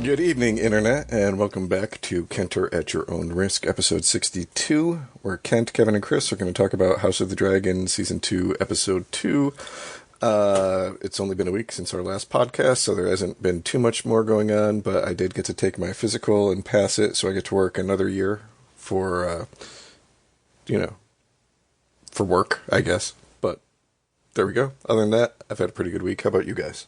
Good evening, Internet, and welcome back to Kenter at Your Own Risk, episode 62, where Kent, Kevin, and Chris are going to talk about House of the Dragon, season 2, episode 2. It's only been a week since our last podcast, so there hasn't been too much more going on, but I did get to take my physical and pass it, so I get to work another year for work, I guess. But there we go. Other than that, I've had a pretty good week. How about you guys?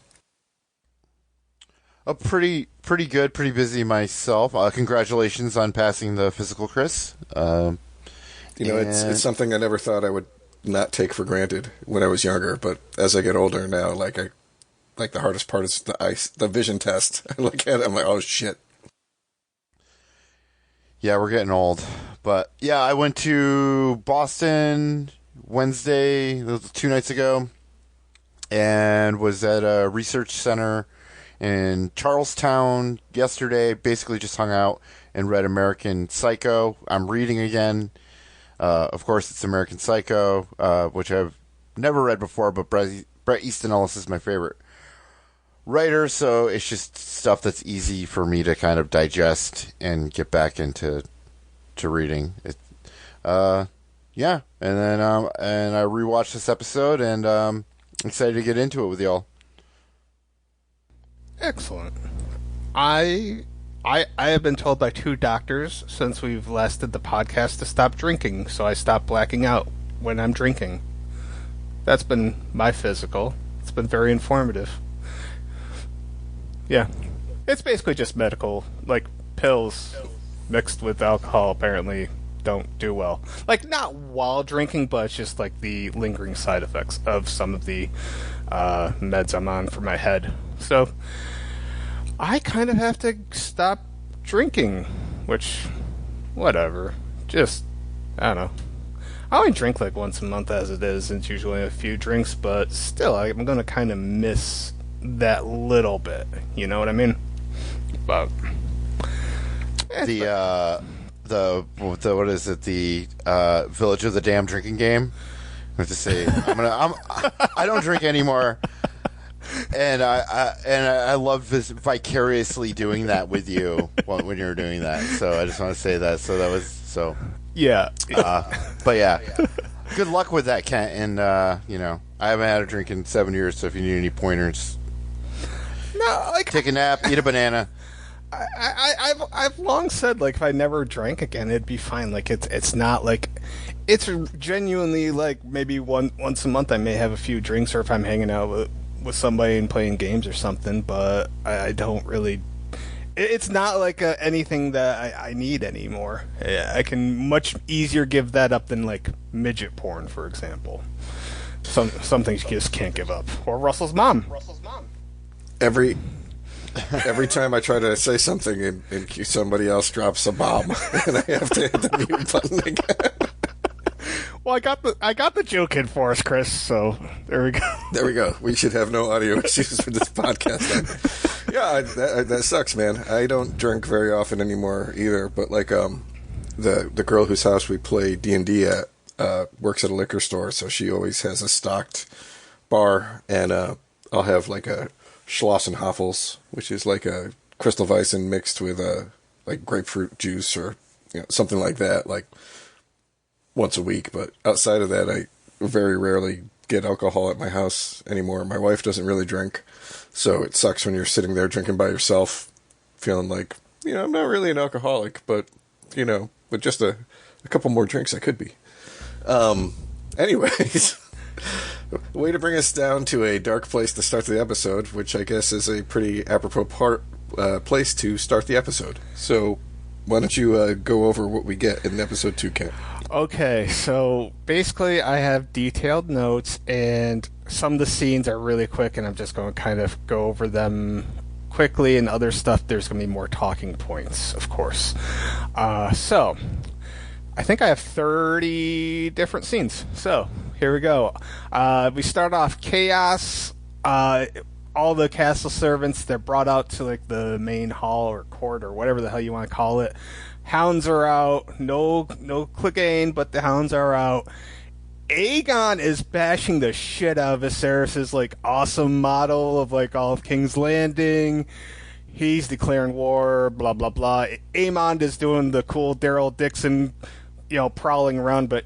Pretty good, pretty busy myself. Congratulations on passing the physical, Chris. It's something I never thought I would not take for granted when I was younger, but as I get older now, the hardest part is the vision test. I look at it, I'm like, oh shit. Yeah, we're getting old. But yeah, I went to Boston Wednesday, 2 nights ago, and was at a research center in Charlestown yesterday. Basically just hung out and read American Psycho. I'm reading again. Of course, it's American Psycho, which I've never read before, but Bret Easton Ellis is my favorite writer, so it's just stuff that's easy for me to kind of digest and get back into reading. Yeah, and then and I rewatched this episode, and I'm excited to get into it with y'all. Excellent. I have been told by 2 doctors since we've last did the podcast to stop drinking, so I stopped blacking out when I'm drinking. That's been my physical. It's been very informative. Yeah. It's basically just medical, like pills mixed with alcohol apparently don't do well. Like, not while drinking, but it's just like the lingering side effects of some of the meds I'm on for my head. So I kind of have to stop drinking, which, whatever. Just, I don't know. I only drink like once a month as it is, and it's usually a few drinks, but still, I'm going to kind of miss that little bit. You know what I mean? But what is it? The Village of the Damned drinking game. I have to say, I don't drink anymore. And I love vicariously doing that with you when you're doing that. So I just want to say that. So that was so. Yeah. But yeah, good luck with that, Kent. And I haven't had a drink in 7 years. So if you need any pointers, take a nap, eat a banana. I've long said, like, if I never drank again, it'd be fine. Like, it's not like, it's genuinely like maybe once a month I may have a few drinks, or if I'm hanging out with somebody and playing games or something, but I don't really. It's not like anything that I need anymore. I can much easier give that up than like midget porn, for example. Some things you just can't give up. Or Russell's mom. Every time I try to say something and somebody else drops a bomb, and I have to hit the mute button again. Well, I got the joke in for us, Chris. So there we go. There we go. We should have no audio issues for this podcast then. Yeah, that sucks, man. I don't drink very often anymore either. But like, the girl whose house we play D&D at works at a liquor store, so she always has a stocked bar, and I'll have like a Schlossenhaffels, which is like a Crystal Weissen mixed with like grapefruit juice or something like that, like once a week. But outside of that, I very rarely get alcohol at my house anymore. My wife doesn't really drink, so it sucks when you're sitting there drinking by yourself, feeling like, I'm not really an alcoholic, but, with just a couple more drinks, I could be. Anyways, way to bring us down to a dark place to start the episode, which I guess is a pretty apropos place to start the episode. So why don't you go over what we get in episode 2, Ken? Okay, so basically I have detailed notes, and some of the scenes are really quick, and I'm just going to kind of go over them quickly, and other stuff, there's going to be more talking points, of course. So, I think I have 30 different scenes. So, here we go. We start off chaos. All the castle servants, they're brought out to like the main hall or court or whatever the hell you want to call it. Hounds are out. No Cleagane, but the hounds are out. Aegon is bashing the shit out of Viserys' like awesome model of like all of King's Landing. he's declaring war, blah, blah, blah. Aemond is doing the cool Daryl Dixon, prowling around, but,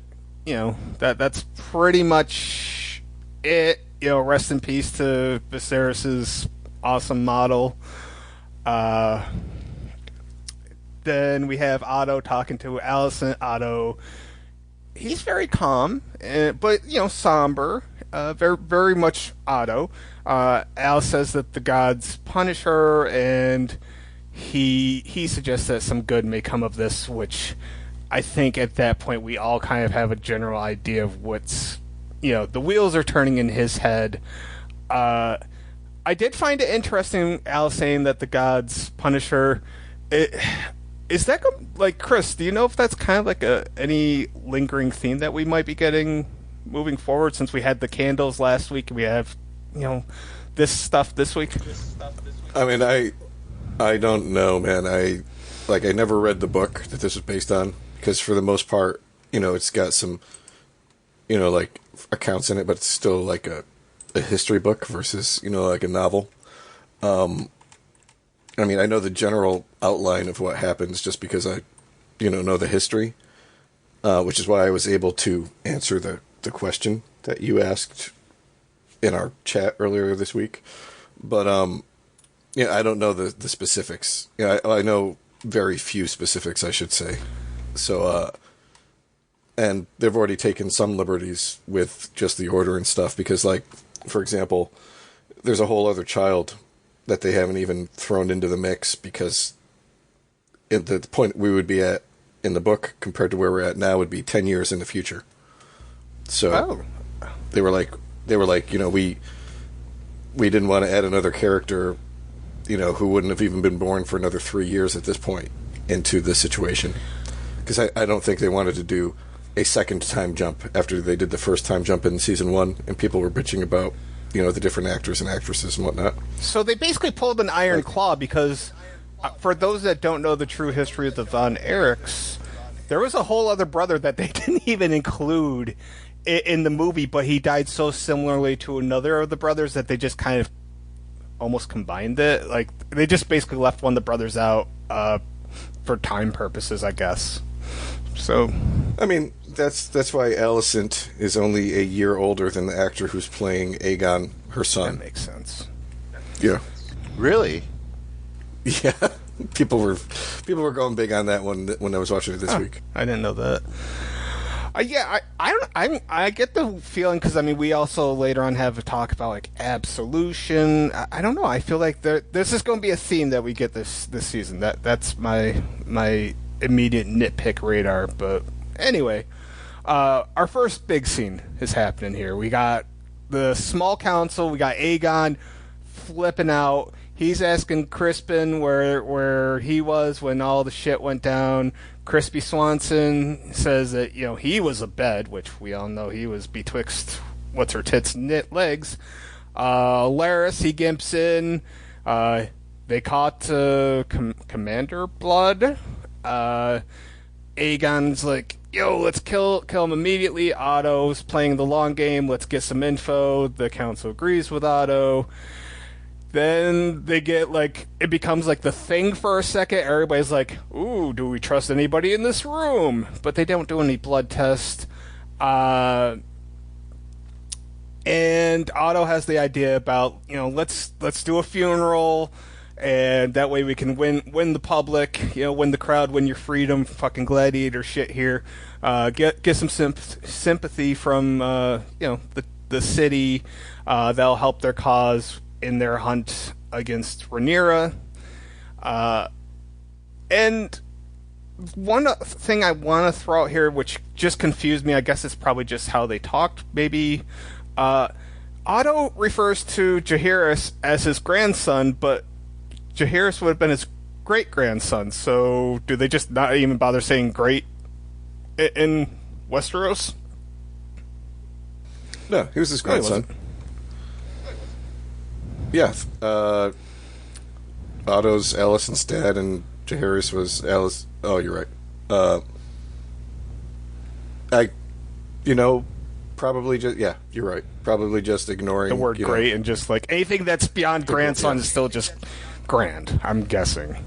that's pretty much it. Rest in peace to Viserys's awesome model. Then we have Otto talking to Alicent. Otto, he's very calm, but somber. Very, very much Otto. Al says that the gods punish her, and he suggests that some good may come of this, which I think at that point we all kind of have a general idea of what's, the wheels are turning in his head. I did find it interesting, Al saying that the gods punish her. Is that, like, Chris, do you know if that's kind of like any lingering theme that we might be getting moving forward, since we had the candles last week and we have, this stuff this week? I mean, I don't know, man. I never read the book that this was based on, because for the most part, it's got some, like, accounts in it, but it's still like a history book versus, like a novel. I mean, I know the general outline of what happens just because I, know the history, which is why I was able to answer the question that you asked in our chat earlier this week. But, I don't know the specifics. I know very few specifics, I should say. So, and they've already taken some liberties with just the order and stuff, because, like, for example, there's a whole other child that they haven't even thrown into the mix, because at the point we would be at in the book compared to where we're at now would be 10 years in the future. So they were like, we didn't want to add another character, who wouldn't have even been born for another 3 years at this point into this situation. Because I don't think they wanted to do a second time jump after they did the first time jump in season 1, and people were bitching about, the different actors and actresses and whatnot. So they basically pulled an iron claw, because for those that don't know the true history of the Von Erichs, there was a whole other brother that they didn't even include in the movie, but he died so similarly to another of the brothers that they just kind of almost combined it. Like, they just basically left one of the brothers out for time purposes, I guess. So, I mean, that's why Alicent is only a year older than the actor who's playing Aegon, her son. That makes sense. Yeah. Really? Yeah. People were going big on that one when I was watching it this week. I didn't know that. I get the feeling, because I mean, we also later on have a talk about like absolution. I don't know. I feel like this is going to be a theme that we get this season. That's my immediate nitpick radar. But anyway, our first big scene is happening here. We got the small council. We got Aegon flipping out. He's asking Crispin where he was when all the shit went down. Crispy Swanson says that, he was abed, which we all know he was betwixt what's-her-tits knit legs. Larys, he gimps in. They caught Commander Blood. Aegon's like, let's kill him immediately. Otto's playing the long game. Let's get some info. The council agrees with Otto. Then they get, it becomes, the thing for a second. Everybody's like, ooh, do we trust anybody in this room? But they don't do any blood test. And Otto has the idea about, let's do a funeral, and that way we can win the public, win the crowd, win your freedom, fucking gladiator shit here. Get some sympathy from, the city. That'll help their cause in their hunt against Rhaenyra. And one thing I want to throw out here, which just confused me, I guess it's probably just how they talked, maybe. Otto refers to Jaehaerys as his grandson, but Jaehaerys would have been his great-grandson, so do they just not even bother saying great in Westeros? No, he was his grandson. Yeah, Otto's Alicent's dad, and Jaehaerys was Alice. Oh, you're right. Probably just you're right. Probably just ignoring the word "great" and just anything that's beyond grandson is still just grand, I'm guessing.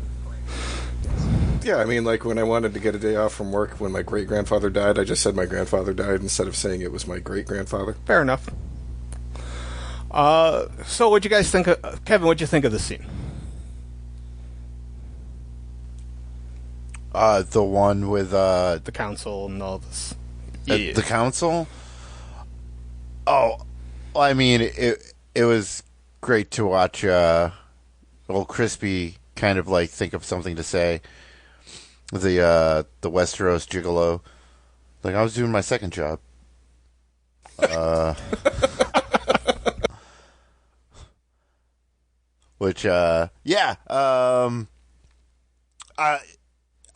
Yeah, I mean, like when I wanted to get a day off from work when my great-grandfather died, I just said my grandfather died instead of saying it was my great-grandfather. Fair enough. So what'd you guys think of... Kevin, what'd you think of the scene? The one with The council and all this. Yeah. the council. Oh, well, I mean, it was great to watch old Crispy kind of like think of something to say. The Westeros gigolo, like I was doing my second job. Which yeah, I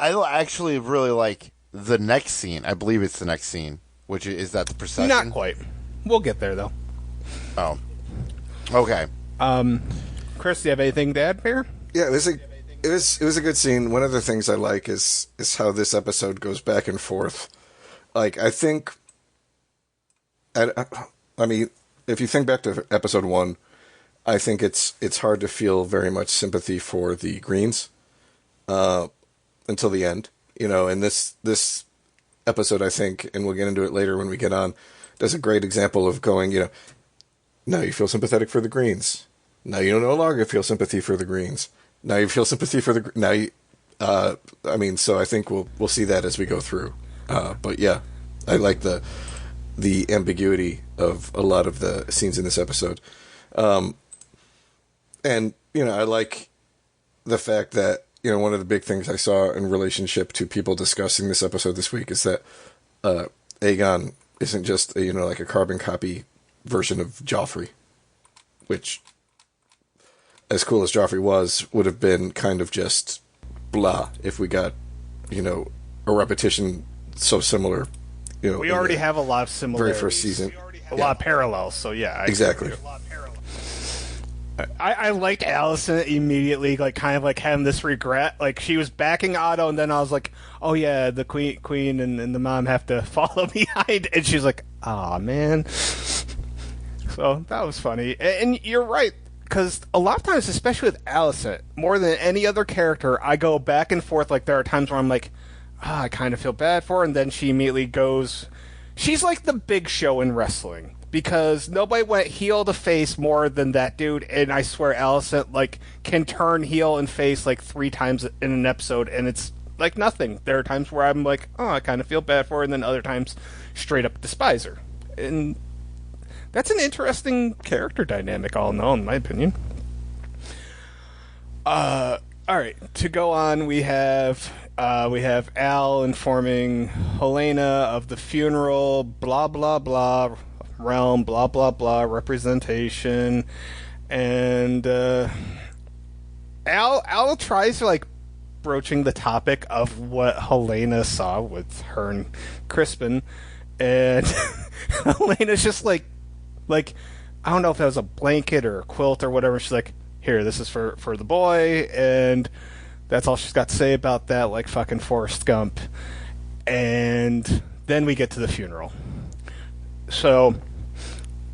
actually really like the next scene. I believe it's the next scene, which is that the procession. Not quite. We'll get there though. Oh, okay. Chris, do you have anything to add here? Yeah, it was a good scene. One of the things I like is how this episode goes back and forth. Like I think, I mean, if you think back to episode 1, I think it's hard to feel very much sympathy for the Greens until the end, and this episode, I think, and we'll get into it later when we get on, does a great example of going, now you feel sympathetic for the Greens. Now you no longer feel sympathy for the Greens. Now you feel sympathy for the... Now you... I mean, so I think we'll see that as we go through. But yeah, I like the ambiguity of a lot of the scenes in this episode. And, I like the fact that, one of the big things I saw in relationship to people discussing this episode this week is that Aegon isn't just, like a carbon copy version of Joffrey, which, as cool as Joffrey was, would have been kind of just blah if we got, a repetition so similar. We already have a lot of similarities. Very first season. A lot of parallels, so yeah. Exactly. I liked Allison immediately, like kind of like having this regret. Like she was backing Otto, and then I was like, "Oh yeah, the queen and the mom have to follow behind," and she's like, "Aw, man." So that was funny, and you're right, because a lot of times, especially with Allison, more than any other character, I go back and forth. Like there are times where I'm like, I kind of feel bad for her, and then she immediately goes. She's like the Big Show in wrestling. Because nobody went heel to face more than that dude, and I swear Allison can turn heel and face 3 times in an episode, and it's like nothing. There are times where I'm like, oh, I kind of feel bad for her, and then other times straight up despise her. And that's an interesting character dynamic, all in all, in my opinion. All right, to go on, we have Al informing Helena of the funeral, blah blah blah. Realm, blah blah blah, representation, and Al tries to broaching the topic of what Helena saw with her and Crispin, and Helena's just like I don't know if that was a blanket or a quilt or whatever. She's like, here, this is for the boy, and that's all she's got to say about that, like fucking Forrest Gump. And then we get to the funeral. So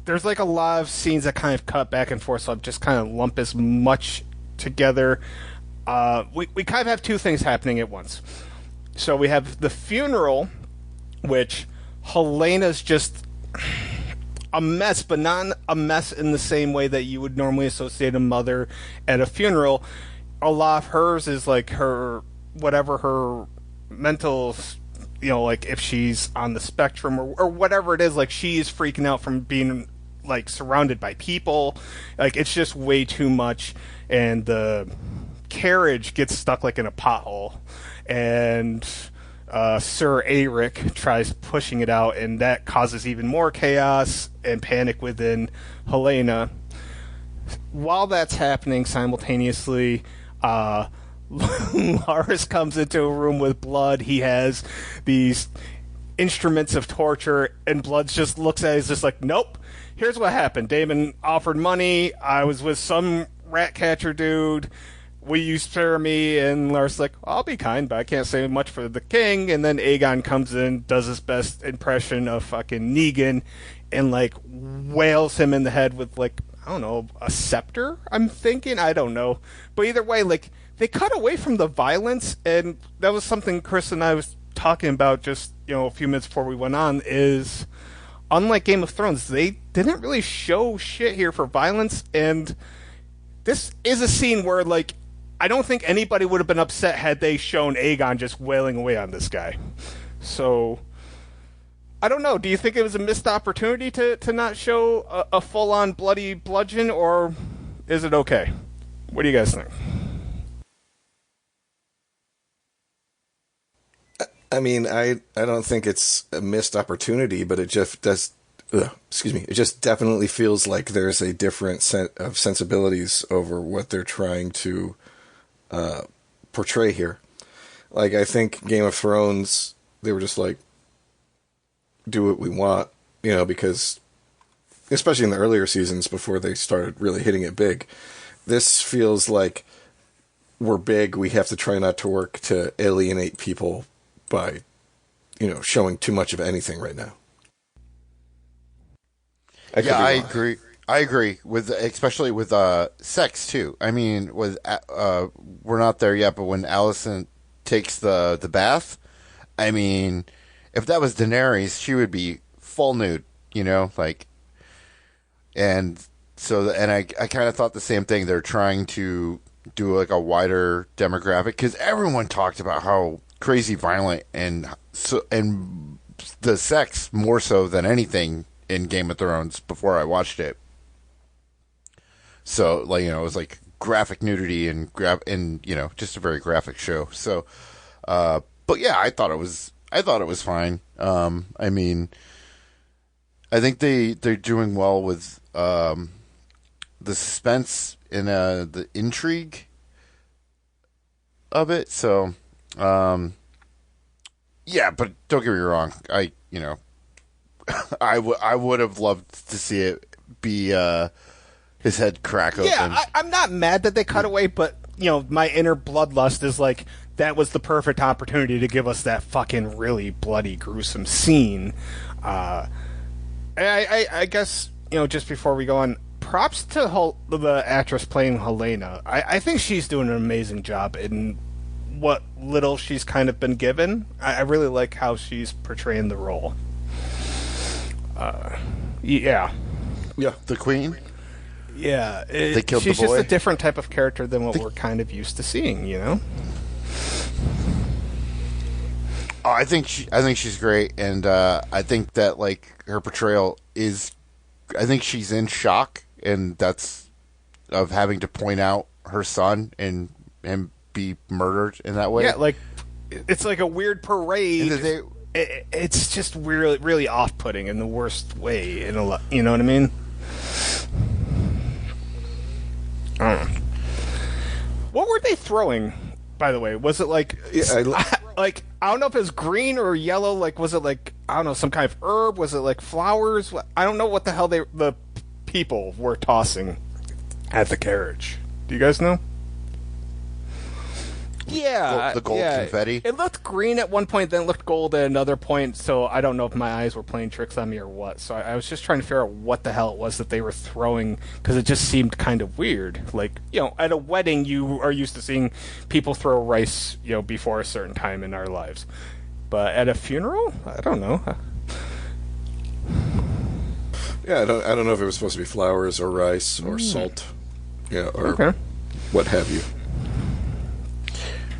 there's a lot of scenes that kind of cut back and forth, so I've just kind of lumped as much together. We kind of have 2 things happening at once. So we have the funeral, which Helena's just a mess, but not a mess in the same way that you would normally associate a mother at a funeral. A lot of hers is her, whatever her mental... if she's on the spectrum or whatever it is, she's freaking out from being, surrounded by people. It's just way too much, and the carriage gets stuck, in a pothole, and Sir Eric tries pushing it out, and that causes even more chaos and panic within Helena. While that's happening simultaneously, Lars comes into a room with Blood. He has these instruments of torture, and Blood just looks at it, he's just like, nope, here's what happened. Daemon offered money, I was with some rat catcher dude, will you spare me? And Lars like, I'll be kind, but I can't say much for the king. And then Aegon comes in, does his best impression of fucking Negan, and wails him in the head with I don't know, a scepter, I'm thinking? I don't know. But either way, like, they cut away from the violence, and that was something Chris and I was talking about just, a few minutes before we went on, is unlike Game of Thrones, they didn't really show shit here for violence, and this is a scene where, like, I don't think anybody would have been upset had they shown Aegon just wailing away on this guy. So, I don't know. Do you think it was a missed opportunity to not show a full-on bloody bludgeon, or is it okay? What do you guys think? I mean, I don't think it's a missed opportunity, but it just does. It just definitely feels like there's a different set of sensibilities over what they're trying to portray here. Like, I think Game of Thrones, they were just like, do what we want, because especially in the earlier seasons before they started really hitting it big, this feels like we're big. We have to try not to work to alienate people by, showing too much of anything right now. I agree. I agree with, especially with sex too. I mean, we're not there yet, but when Alicent takes the bath, I mean, if that was Daenerys, she would be full nude, and so, and I kind of thought the same thing. They're trying to do like a wider demographic, because everyone talked about how crazy violent and the sex more so than anything in Game of Thrones before I watched it. So, like, it was like graphic nudity and just a very graphic show. So, but yeah, I thought it was fine. I mean, I think they're doing well with the suspense and the intrigue of it. So, yeah, but don't get me wrong. I would have loved to see it be his head crack open. Yeah, I'm not mad that they cut away, but my inner bloodlust is like, that was the perfect opportunity to give us that fucking really bloody, gruesome scene. I guess just before we go on, props to the actress playing Helena. I think she's doing an amazing job in what little she's kind of been given. I really like how she's portraying the role. Yeah, the Queen. Yeah, they killed the boy. She's just a different type of character than what we're kind of used to seeing, Oh, I think she's great, and I think that, like, her portrayal is, I think she's in shock, and that's of having to point out her son and be murdered in that way. Yeah, like, it's like a weird parade. It's just really, really off-putting in the worst way. You know what I mean? I don't know. What were they throwing, by the way? Was it like... Yeah, I don't know if it was green or yellow. Like, was it like, I don't know, some kind of herb? Was it like flowers? I don't know what the hell the people were tossing at the carriage. Do you guys know? Yeah, the gold confetti. It looked green at one point, then it looked gold at another point. So I don't know if my eyes were playing tricks on me or what. So I was just trying to figure out what the hell it was that they were throwing, because it just seemed kind of weird. Like, at a wedding, you are used to seeing people throw rice, before a certain time in our lives. But at a funeral, I don't know. Yeah, I don't know if it was supposed to be flowers or rice or salt, or what have you.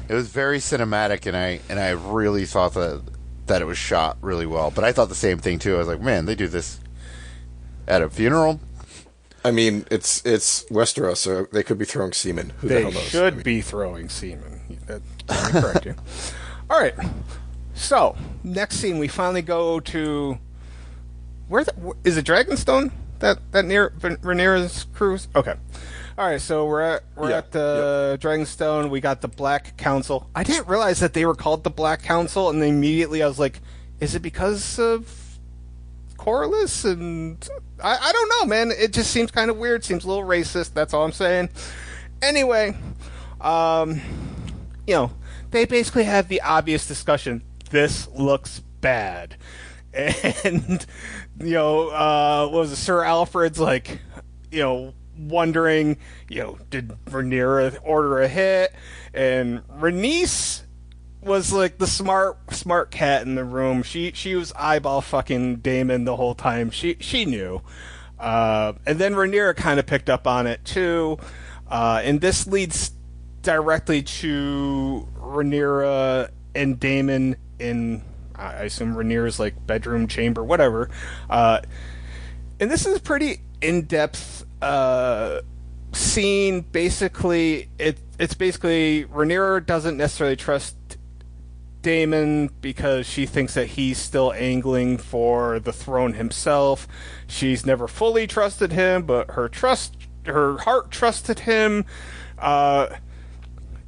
It was very cinematic, and I really thought that it was shot really well. But I thought the same thing too. I was like, man, they do this at a funeral. I mean, it's Westeros, so they could be throwing semen. Who the They hell knows? should be throwing semen. Let me correct you. All right. So next scene, we finally go to is it Dragonstone? That near Rhaenyra's cruise? Okay. All right, so we're at the Dragonstone. We got the Black Council. I didn't realize that they were called the Black Council, and then immediately I was like, is it because of Corlys? And I don't know, man. It just seems kind of weird. Seems a little racist. That's all I'm saying. Anyway, they basically have the obvious discussion. This looks bad. And, what was it? Sir Alfred's like, wondering, did Rhaenyra order a hit? And Rhaenys was like the smart cat in the room. She was eyeball fucking Daemon the whole time. She knew. And then Rhaenyra kind of picked up on it too. And this leads directly to Rhaenyra and Daemon in, I assume, Rhaenyra's like bedroom, chamber, whatever. And this is a pretty in-depth scene. Basically, it's basically Rhaenyra doesn't necessarily trust Daemon because she thinks that he's still angling for the throne himself. She's never fully trusted him, but her heart trusted him.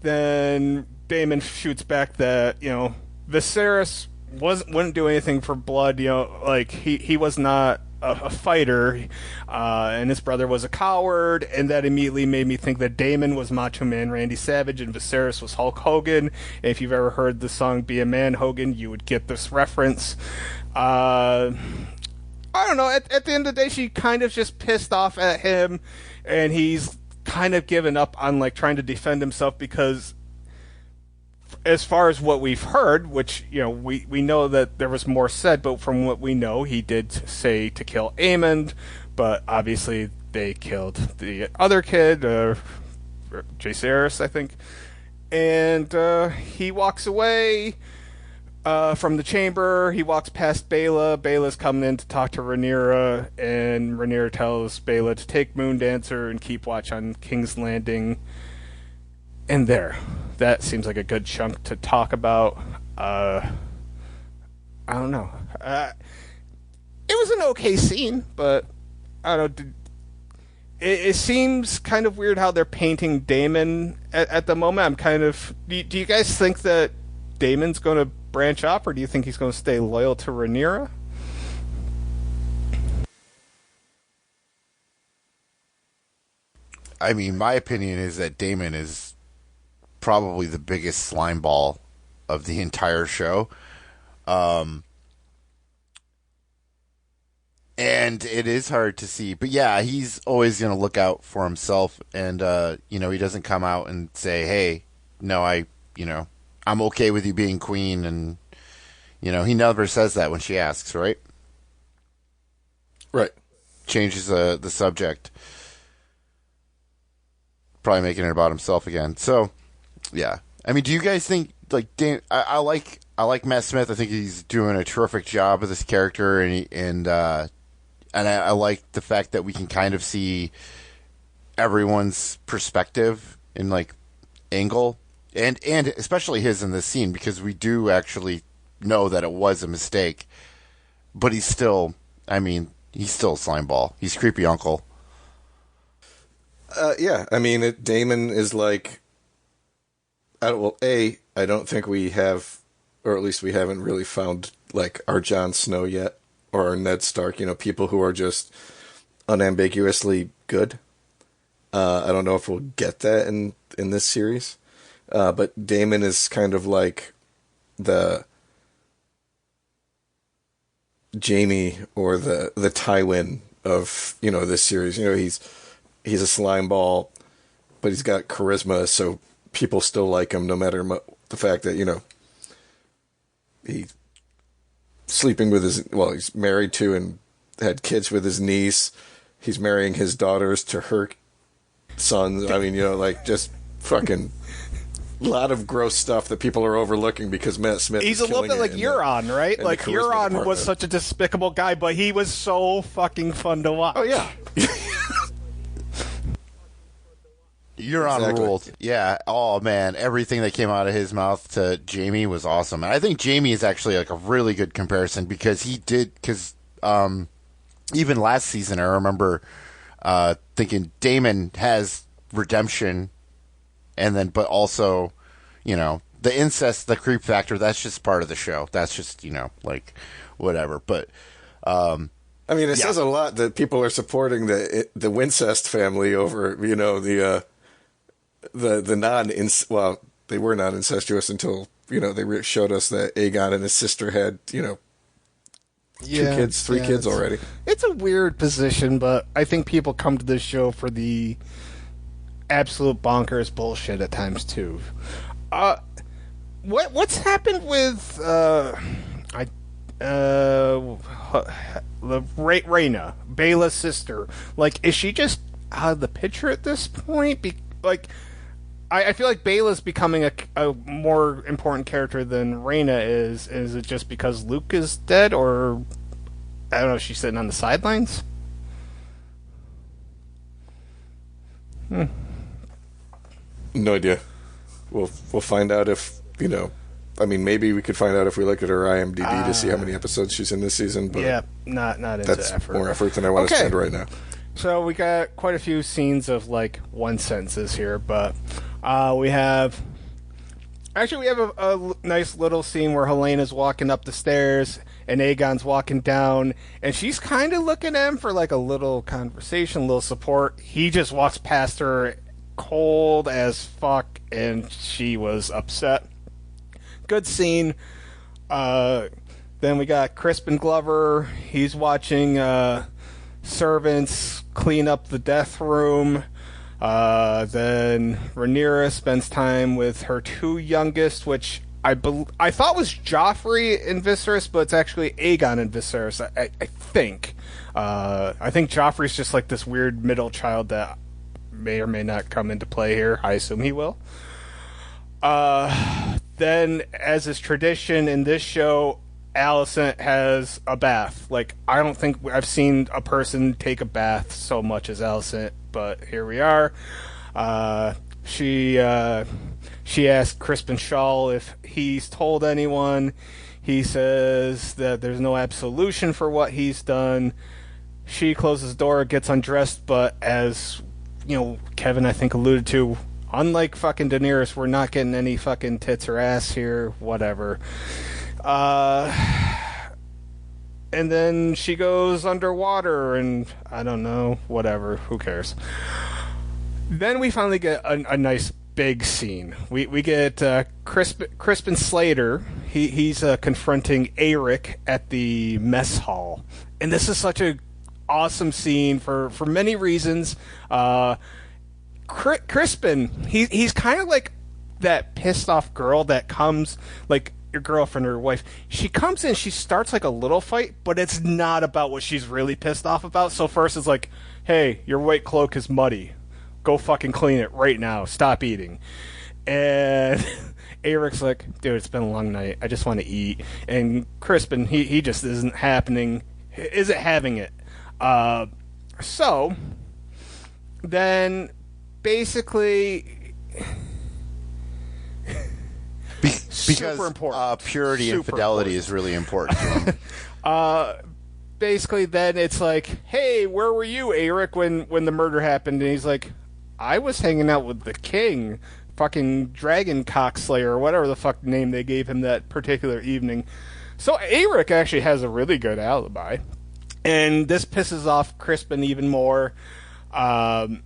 Then Daemon shoots back that Viserys wouldn't do anything for blood. Like he was not a fighter, and his brother was a coward, and that immediately made me think that Daemon was Macho Man Randy Savage and Viserys was Hulk Hogan. And if you've ever heard the song "Be a Man, Hogan," you would get this reference. I don't know. At the end of the day, she kind of just pissed off at him, and he's kind of given up on like trying to defend himself because, as far as what we've heard, which we know that there was more said, but from what we know, he did say to kill Aemond, but obviously they killed the other kid, Jacaerys, I think, and he walks away from the chamber. He walks past Baela. Baela's coming in to talk to Rhaenyra, and Rhaenyra tells Baela to take Moondancer and keep watch on King's Landing. And that seems like a good chunk to talk about. I don't know. It was an okay scene, but I don't know. It seems kind of weird how they're painting Daemon at the moment. I'm kind of. Do you guys think that Daemon's going to branch off, or do you think he's going to stay loyal to Rhaenyra? I mean, my opinion is that Daemon is probably the biggest slime ball of the entire show. And it is hard to see. But yeah, he's always going to look out for himself. And, he doesn't come out and say, hey, no, I'm okay with you being queen. And, he never says that when she asks, right? Right. Changes the subject. Probably making it about himself again. So, yeah. I mean, do you guys think, like, I like Matt Smith. I think he's doing a terrific job of this character, and I like the fact that we can kind of see everyone's perspective and, like, angle, and especially his in this scene, because we do actually know that it was a mistake, but he's still a slime ball. He's creepy uncle. Yeah, I mean, Daemon is like, I don't think we have, or at least we haven't really found, like, our Jon Snow yet, or our Ned Stark, people who are just unambiguously good. I don't know if we'll get that in this series, but Daemon is kind of like the Jaime or the Tywin of, this series. He's a slime ball, but he's got charisma, so people still like him no matter the fact that, he's sleeping with he's married to and had kids with his niece. He's marrying his daughters to her sons. I mean, just fucking lot of gross stuff that people are overlooking because Matt Smith He's a little bit like Euron, right? Like, Euron was such a despicable guy, but he was so fucking fun to watch. Oh, yeah. Euron ruled. Yeah. Oh, man. Everything that came out of his mouth to Jaime was awesome. And I think Jaime is actually like a really good comparison because even last season, I remember thinking Daemon has redemption, but also, the incest, the creep factor, that's just part of the show. That's just, like, whatever. But, I mean, it says a lot that people are supporting the Wincest family over, the well, they were not incestuous until, they showed us that Aegon and his sister had, Three kids already. It's a weird position, but I think people come to this show for the absolute bonkers bullshit at times too. What's happened with Rhaenyra, Baela's sister? Like, is she just out of the picture at this point? I feel like Baela's becoming a more important character than Rhaenyra is. Is it just because Luke is dead, or I don't know? She's sitting on the sidelines. No idea. We'll find out if maybe we could find out if we look at her IMDb to see how many episodes she's in this season. But yeah, not into that's effort. More effort than I want to spend right now. So we got quite a few scenes of like one sentences here, but we have a nice little scene where Helena's walking up the stairs and Aegon's walking down, and she's kind of looking at him for like a little conversation, a little support. He just walks past her cold as fuck, and she was upset. Good scene. Then we got Crispin Glover. He's watching servants clean up the death room. Then Rhaenyra spends time with her two youngest, which I thought was Joffrey and Viserys, but it's actually Aegon and Viserys, I think. I think Joffrey's just like this weird middle child that may or may not come into play here. I assume he will. Then, as is tradition in this show, Alicent has a bath. Like, I don't think I've seen a person take a bath so much as Alicent, but here we are. She asked Crispin Shaw if he's told anyone. He says that there's no absolution for what he's done. She closes the door, gets undressed, but as Kevin, I think, alluded to, unlike fucking Daenerys, we're not getting any fucking tits or ass here, whatever. And then she goes underwater, and I don't know, whatever, who cares. Then we finally get a nice big scene. We get Crispin Slater. He's confronting Aeric at the mess hall. And this is such a awesome scene for many reasons. Crispin, he's kind of like that pissed off girl that comes, like your girlfriend or your wife. She comes in, she starts like a little fight, but it's not about what she's really pissed off about. So first it's like, hey, your white cloak is muddy. Go fucking clean it right now. Stop eating. And Eric's like, dude, it's been a long night. I just want to eat. And Crispin, he just isn't having it. So then basically because purity and fidelity is really important to him. Basically then it's like, hey, where were you, Eric, when the murder happened? And he's like, I was hanging out with the king, fucking dragon cockslayer, or whatever the fuck name they gave him that particular evening. So Eric actually has a really good alibi. And this pisses off Crispin even more. And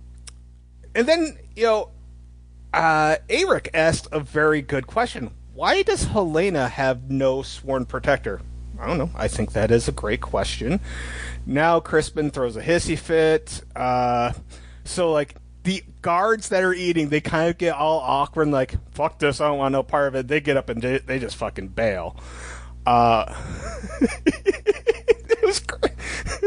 then, Eric asked a very good question. Why does Helena have no sworn protector? I don't know. I think that is a great question. Now Crispin throws a hissy fit. So, like, the guards that are eating, they kind of get all awkward and like, fuck this, I don't want no part of it. They get up and they just fucking bail. It was great.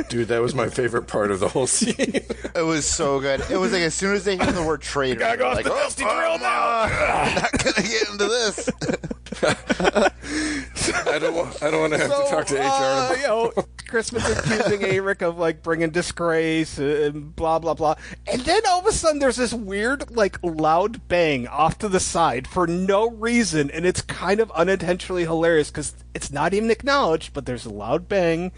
Dude, that was my favorite part of the whole scene. It was so good. It was like as soon as they hear the word traitor, gotta go off like, the dusty grill now. I'm not gonna get into this. I don't want to have to talk to HR. Crispin's accusing Eric of like bringing disgrace and blah blah blah, and then all of a sudden there's this weird like loud bang off to the side for no reason, and it's kind of unintentionally hilarious because it's not even acknowledged, but there's a loud bang.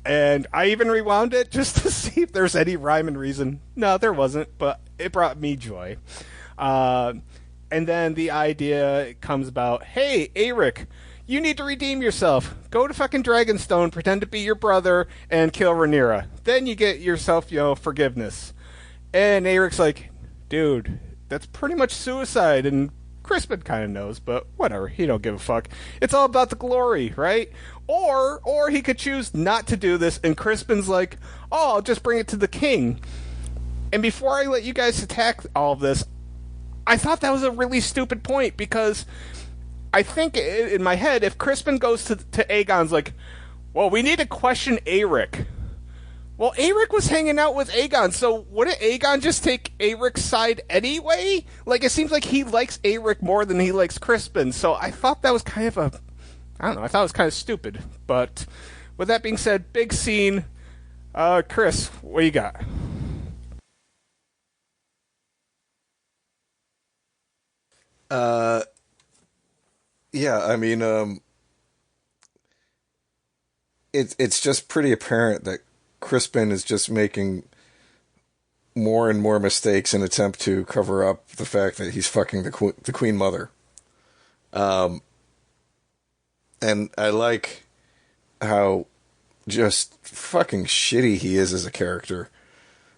And I even rewound it just to see if there's any rhyme and reason. No, there wasn't, but it brought me joy. And then the idea comes about, hey, Eric, you need to redeem yourself. Go to fucking Dragonstone, pretend to be your brother, and kill Rhaenyra. Then you get yourself, forgiveness. And Eric's like, dude, that's pretty much suicide, and Crispin kind of knows, but whatever. He don't give a fuck. It's all about the glory, right? Or he could choose not to do this, and Crispin's like, oh, I'll just bring it to the king. And before I let you guys attack all of this, I thought that was a really stupid point, because I think in my head, if Crispin goes to Aegon's like, well, we need to question Aeric. Well, Aeric was hanging out with Aegon, so wouldn't Aegon just take Aeric's side anyway? Like, it seems like he likes Aeric more than he likes Crispin, so I thought that was kind of I thought it was kind of stupid. But with that being said, big scene. Chris, what you got? Yeah, I mean, it's just pretty apparent that Crispin is just making more and more mistakes in an attempt to cover up the fact that he's fucking the Queen Mother. And I like how just fucking shitty he is as a character.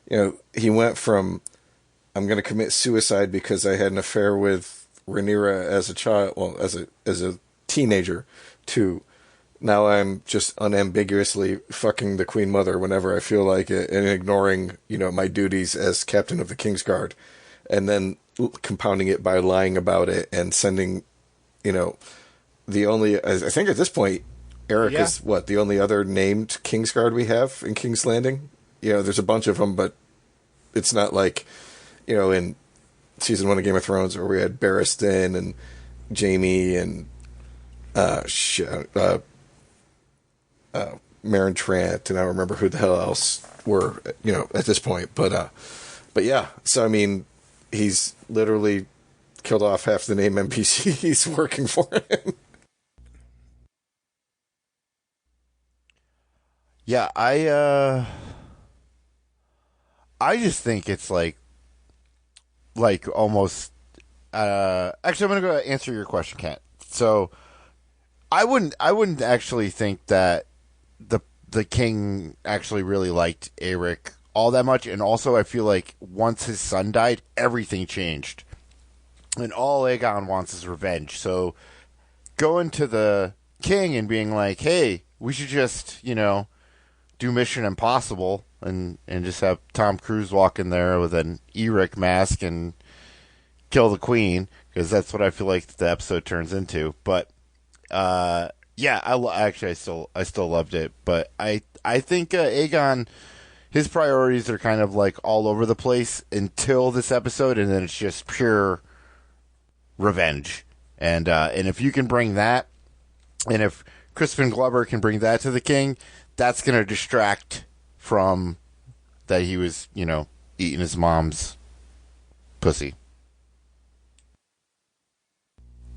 You know, he went from, I'm going to commit suicide because I had an affair with Rhaenyra as a child, well, as a teenager, to now I'm just unambiguously fucking the Queen Mother whenever I feel like it, and ignoring, you know, my duties as captain of the Kingsguard, and then compounding it by lying about it and sending, you know, I think at this point, Eric is the only other named Kingsguard we have in King's Landing. You know, there's a bunch of them, but it's not like, you know, in season 1 of Game of Thrones where we had Barristan and Jaime and Maren Trant, and I don't remember who the hell else were, you know, at this point. But yeah, so I mean, he's literally killed off half the name NPCs working for him. Yeah, I just think it's like almost. Actually, I'm gonna go answer your question, Kat. So, I wouldn't actually think that the king actually really liked Aeric all that much, and also I feel like once his son died, everything changed, and all Aegon wants is revenge. So, going to the king and being like, "Hey, we should just, you know, do Mission Impossible and just have Tom Cruise walk in there with an Aeric mask and kill the queen," because that's what I feel like the episode turns into. But yeah, I still loved it, but I think Aegon, his priorities are kind of like all over the place until this episode, and then it's just pure revenge. And if you can bring that, and if Crispin Glover can bring that to the king, that's going to distract from that he was, you know, eating his mom's pussy.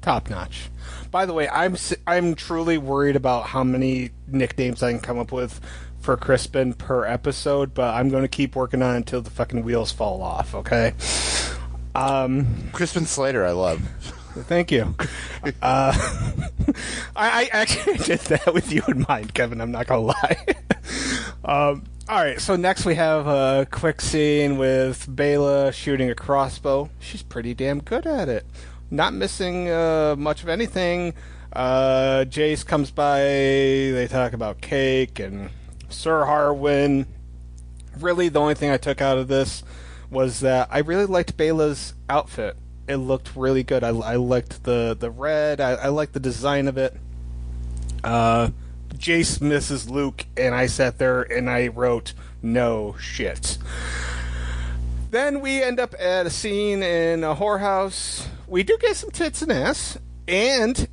Top notch. By the way, I'm truly worried about how many nicknames I can come up with for Crispin per episode, but I'm going to keep working on it until the fucking wheels fall off, okay? Crispin Slater, I love. Thank you. I actually did that with you in mind, Kevin. I'm not going to lie. All right, so next we have a quick scene with Bela shooting a crossbow. She's pretty damn good at it. Not missing much of anything. Jace comes by. They talk about cake and Sir Harwin. Really, the only thing I took out of this was that I really liked Bela's outfit. It looked really good. I liked the red. I liked the design of it. Jace misses Luke, and I sat there and I wrote, no shit. Then we end up at a scene in a whorehouse. We do get some tits and ass. And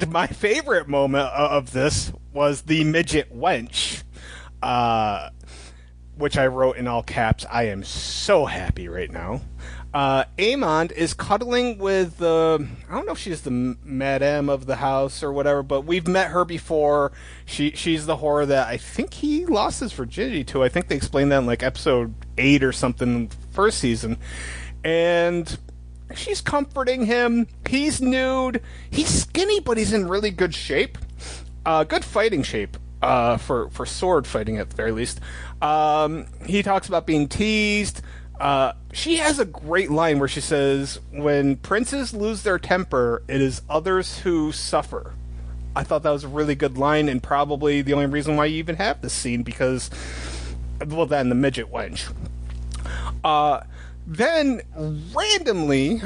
my favorite moment of this was the midget wench, which I wrote in all caps. I am so happy right now. Aemond is cuddling with I don't know if she's the madame of the house or whatever, but we've met her before. She's the whore that I think he lost his virginity to. I think they explained that in like episode 8 or something, first season. And she's comforting him. He's nude. He's skinny, but he's in really good shape. Good fighting shape. For sword fighting at the very least. He talks about being teased. She has a great line where she says, "When princes lose their temper, it is others who suffer." I thought that was a really good line, and probably the only reason why you even have this scene, because, well, that and the midget wench. Then, randomly,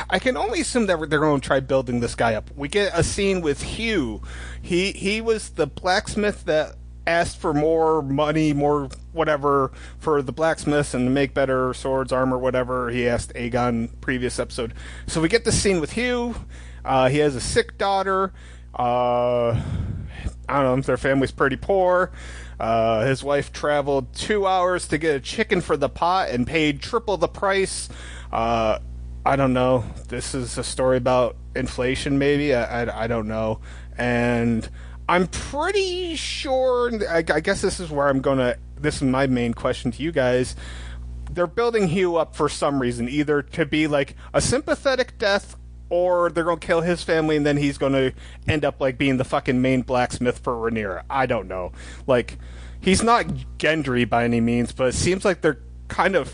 I can only assume that they're going to try building this guy up. We get a scene with Hugh. He was the blacksmith that asked for more money, more whatever, for the blacksmiths and to make better swords, armor, whatever. He asked Aegon previous episode. So we get the scene with Hugh. He has a sick daughter. I don't know, their family's pretty poor. His wife traveled 2 hours to get a chicken for the pot and paid triple the price. I don't know. This is a story about inflation, maybe? I don't know. And I'm pretty sure, I guess this is where this is my main question to you guys. They're building Hugh up for some reason, either to be like a sympathetic death, or they're going to kill his family and then he's going to end up like being the fucking main blacksmith for Rhaenyra. I don't know. Like, he's not Gendry by any means, but it seems like they're kind of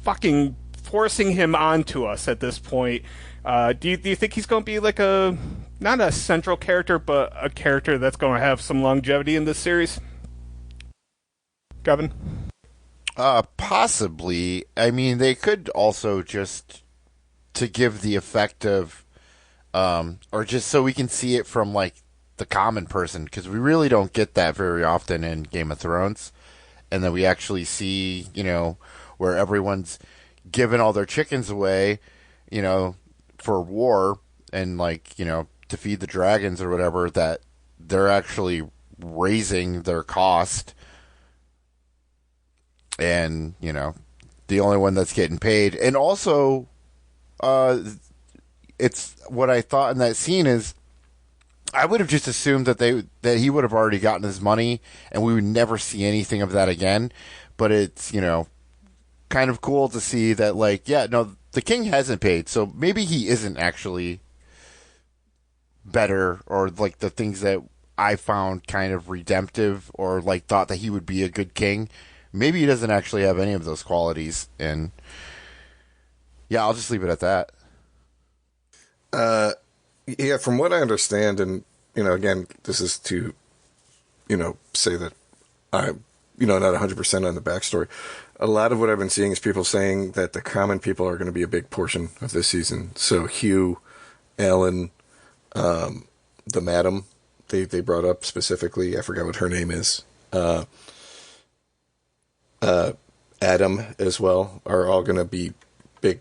fucking forcing him onto us at this point. Do you think he's going to be like not a central character, but a character that's going to have some longevity in this series? Gavin? Possibly. I mean, they could also just, to give the effect of, or just so we can see it from like the common person, because we really don't get that very often in Game of Thrones, and then we actually see, where everyone's giving all their chickens away, for war, and like, to feed the dragons or whatever, that they're actually raising their cost, and the only one that's getting paid. And also, it's what I thought in that scene is, I would have just assumed that he would have already gotten his money and we would never see anything of that again. But it's, kind of cool to see that, like, the king hasn't paid, so maybe he isn't actually better, or like the things that I found kind of redemptive, or like thought that he would be a good king. Maybe he doesn't actually have any of those qualities, and yeah, I'll just leave it at that. Yeah, from what I understand, and again, this is to say that I'm not 100% on the backstory. A lot of what I've been seeing is people saying that the common people are going to be a big portion of this season. So Hugh, Alan, the madam they brought up specifically, I forgot what her name is, Adam as well, are all going to be big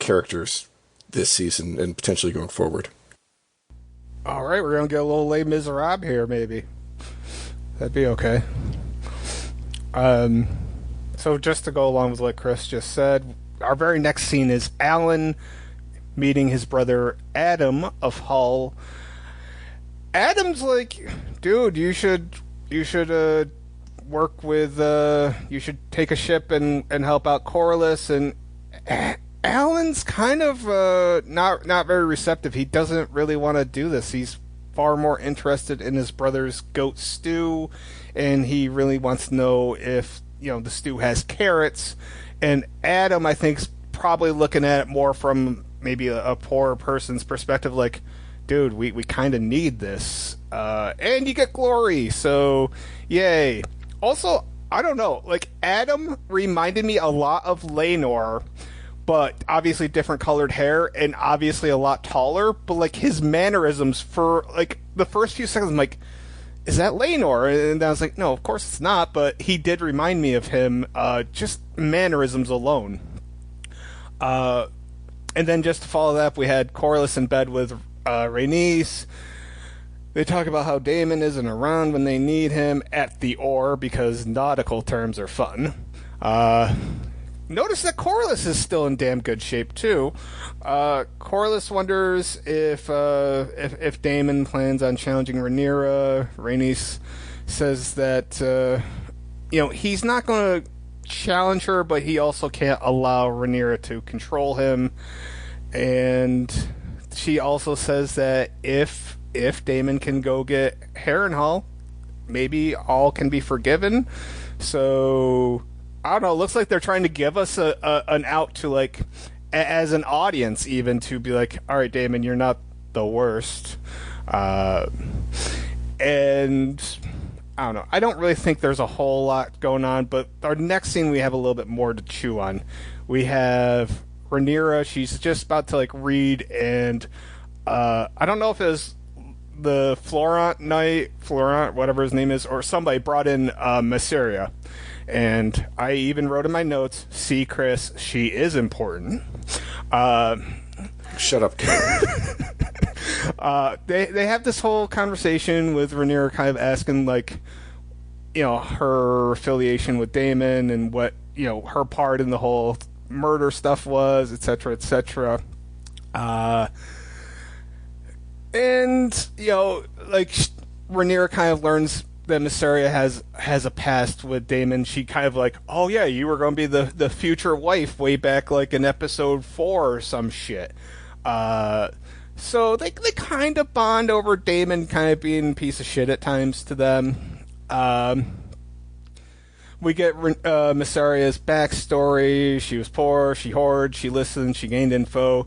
characters this season and potentially going forward. All right, we're going to get a little Les Miserables here, maybe. That'd be okay. So just to go along with what Chris just said, our very next scene is Alan meeting his brother Adam of Hull. Adam's like, dude, you should work with, you should take a ship and help out Corlys. And Alan's kind of not very receptive. He doesn't really want to do this. He's far more interested in his brother's goat stew, and he really wants to know if the stew has carrots. And Adam, I think, is probably looking at it more from maybe a poorer person's perspective, like, dude, we kind of need this, and you get glory, so yay. Also, I don't know, like, Adam reminded me a lot of Rhaenyra, but obviously different colored hair, and obviously a lot taller, but like his mannerisms for like the first few seconds, I'm like, is that Rhaenyra? And then I was like, no, of course it's not, but he did remind me of him, just mannerisms alone. And then just to follow that up, we had Corlys in bed with Rhaenys. They talk about how Daemon isn't around when they need him at the oar, because nautical terms are fun. Notice that Corlys is still in damn good shape too. Corlys wonders if Daemon plans on challenging Rhaenyra. Rhaenys says that he's not going to challenge her, but he also can't allow Rhaenyra to control him. And she also says that if Daemon can go get Harrenhal, maybe all can be forgiven. So I don't know. It looks like they're trying to give us an out to, like, as an audience, even to be like, all right, Daemon, you're not the worst. And I don't know. I don't really think there's a whole lot going on, but our next scene we have a little bit more to chew on. We have Rhaenyra. She's just about to, like, read, and I don't know if it was the Florent, whatever his name is, or somebody brought in Mysaria. And I even wrote in my notes, see, Chris, she is important. Shut up, kid. They have this whole conversation with Rhaenyra kind of asking, like, her affiliation with Daemon and what, her part in the whole murder stuff was, etc., etc. And, like, Rhaenyra kind of learns that Mysaria has a past with Daemon. She kind of like, oh yeah, you were going to be the future wife way back, like, in episode 4 or some shit. So they kind of bond over Daemon kind of being a piece of shit at times to them. We get Mysaria's backstory. She was poor, she hoarded, she listened, she gained info.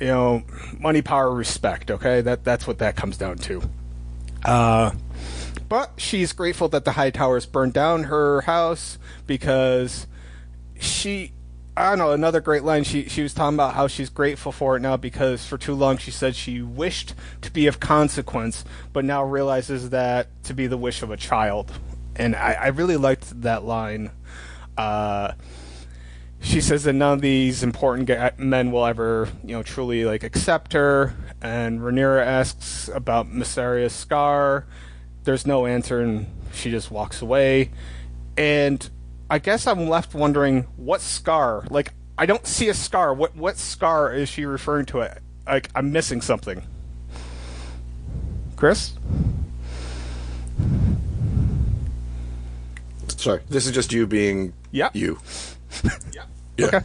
Money, power, respect, okay? That's what that comes down to. But she's grateful that the High Towers burned down her house because another great line, she was talking about how she's grateful for it now because for too long she said she wished to be of consequence, but now realizes that to be the wish of a child. And I really liked that line. She says that none of these important men will ever, truly, like, accept her. And Rhaenyra asks about Mysaria's scar. There's no answer, and she just walks away. And I guess I'm left wondering, what scar? Like, I don't see a scar. What scar is she referring to? Like, I'm missing something. Chris? Sorry, this is just you being you. Yeah. Okay.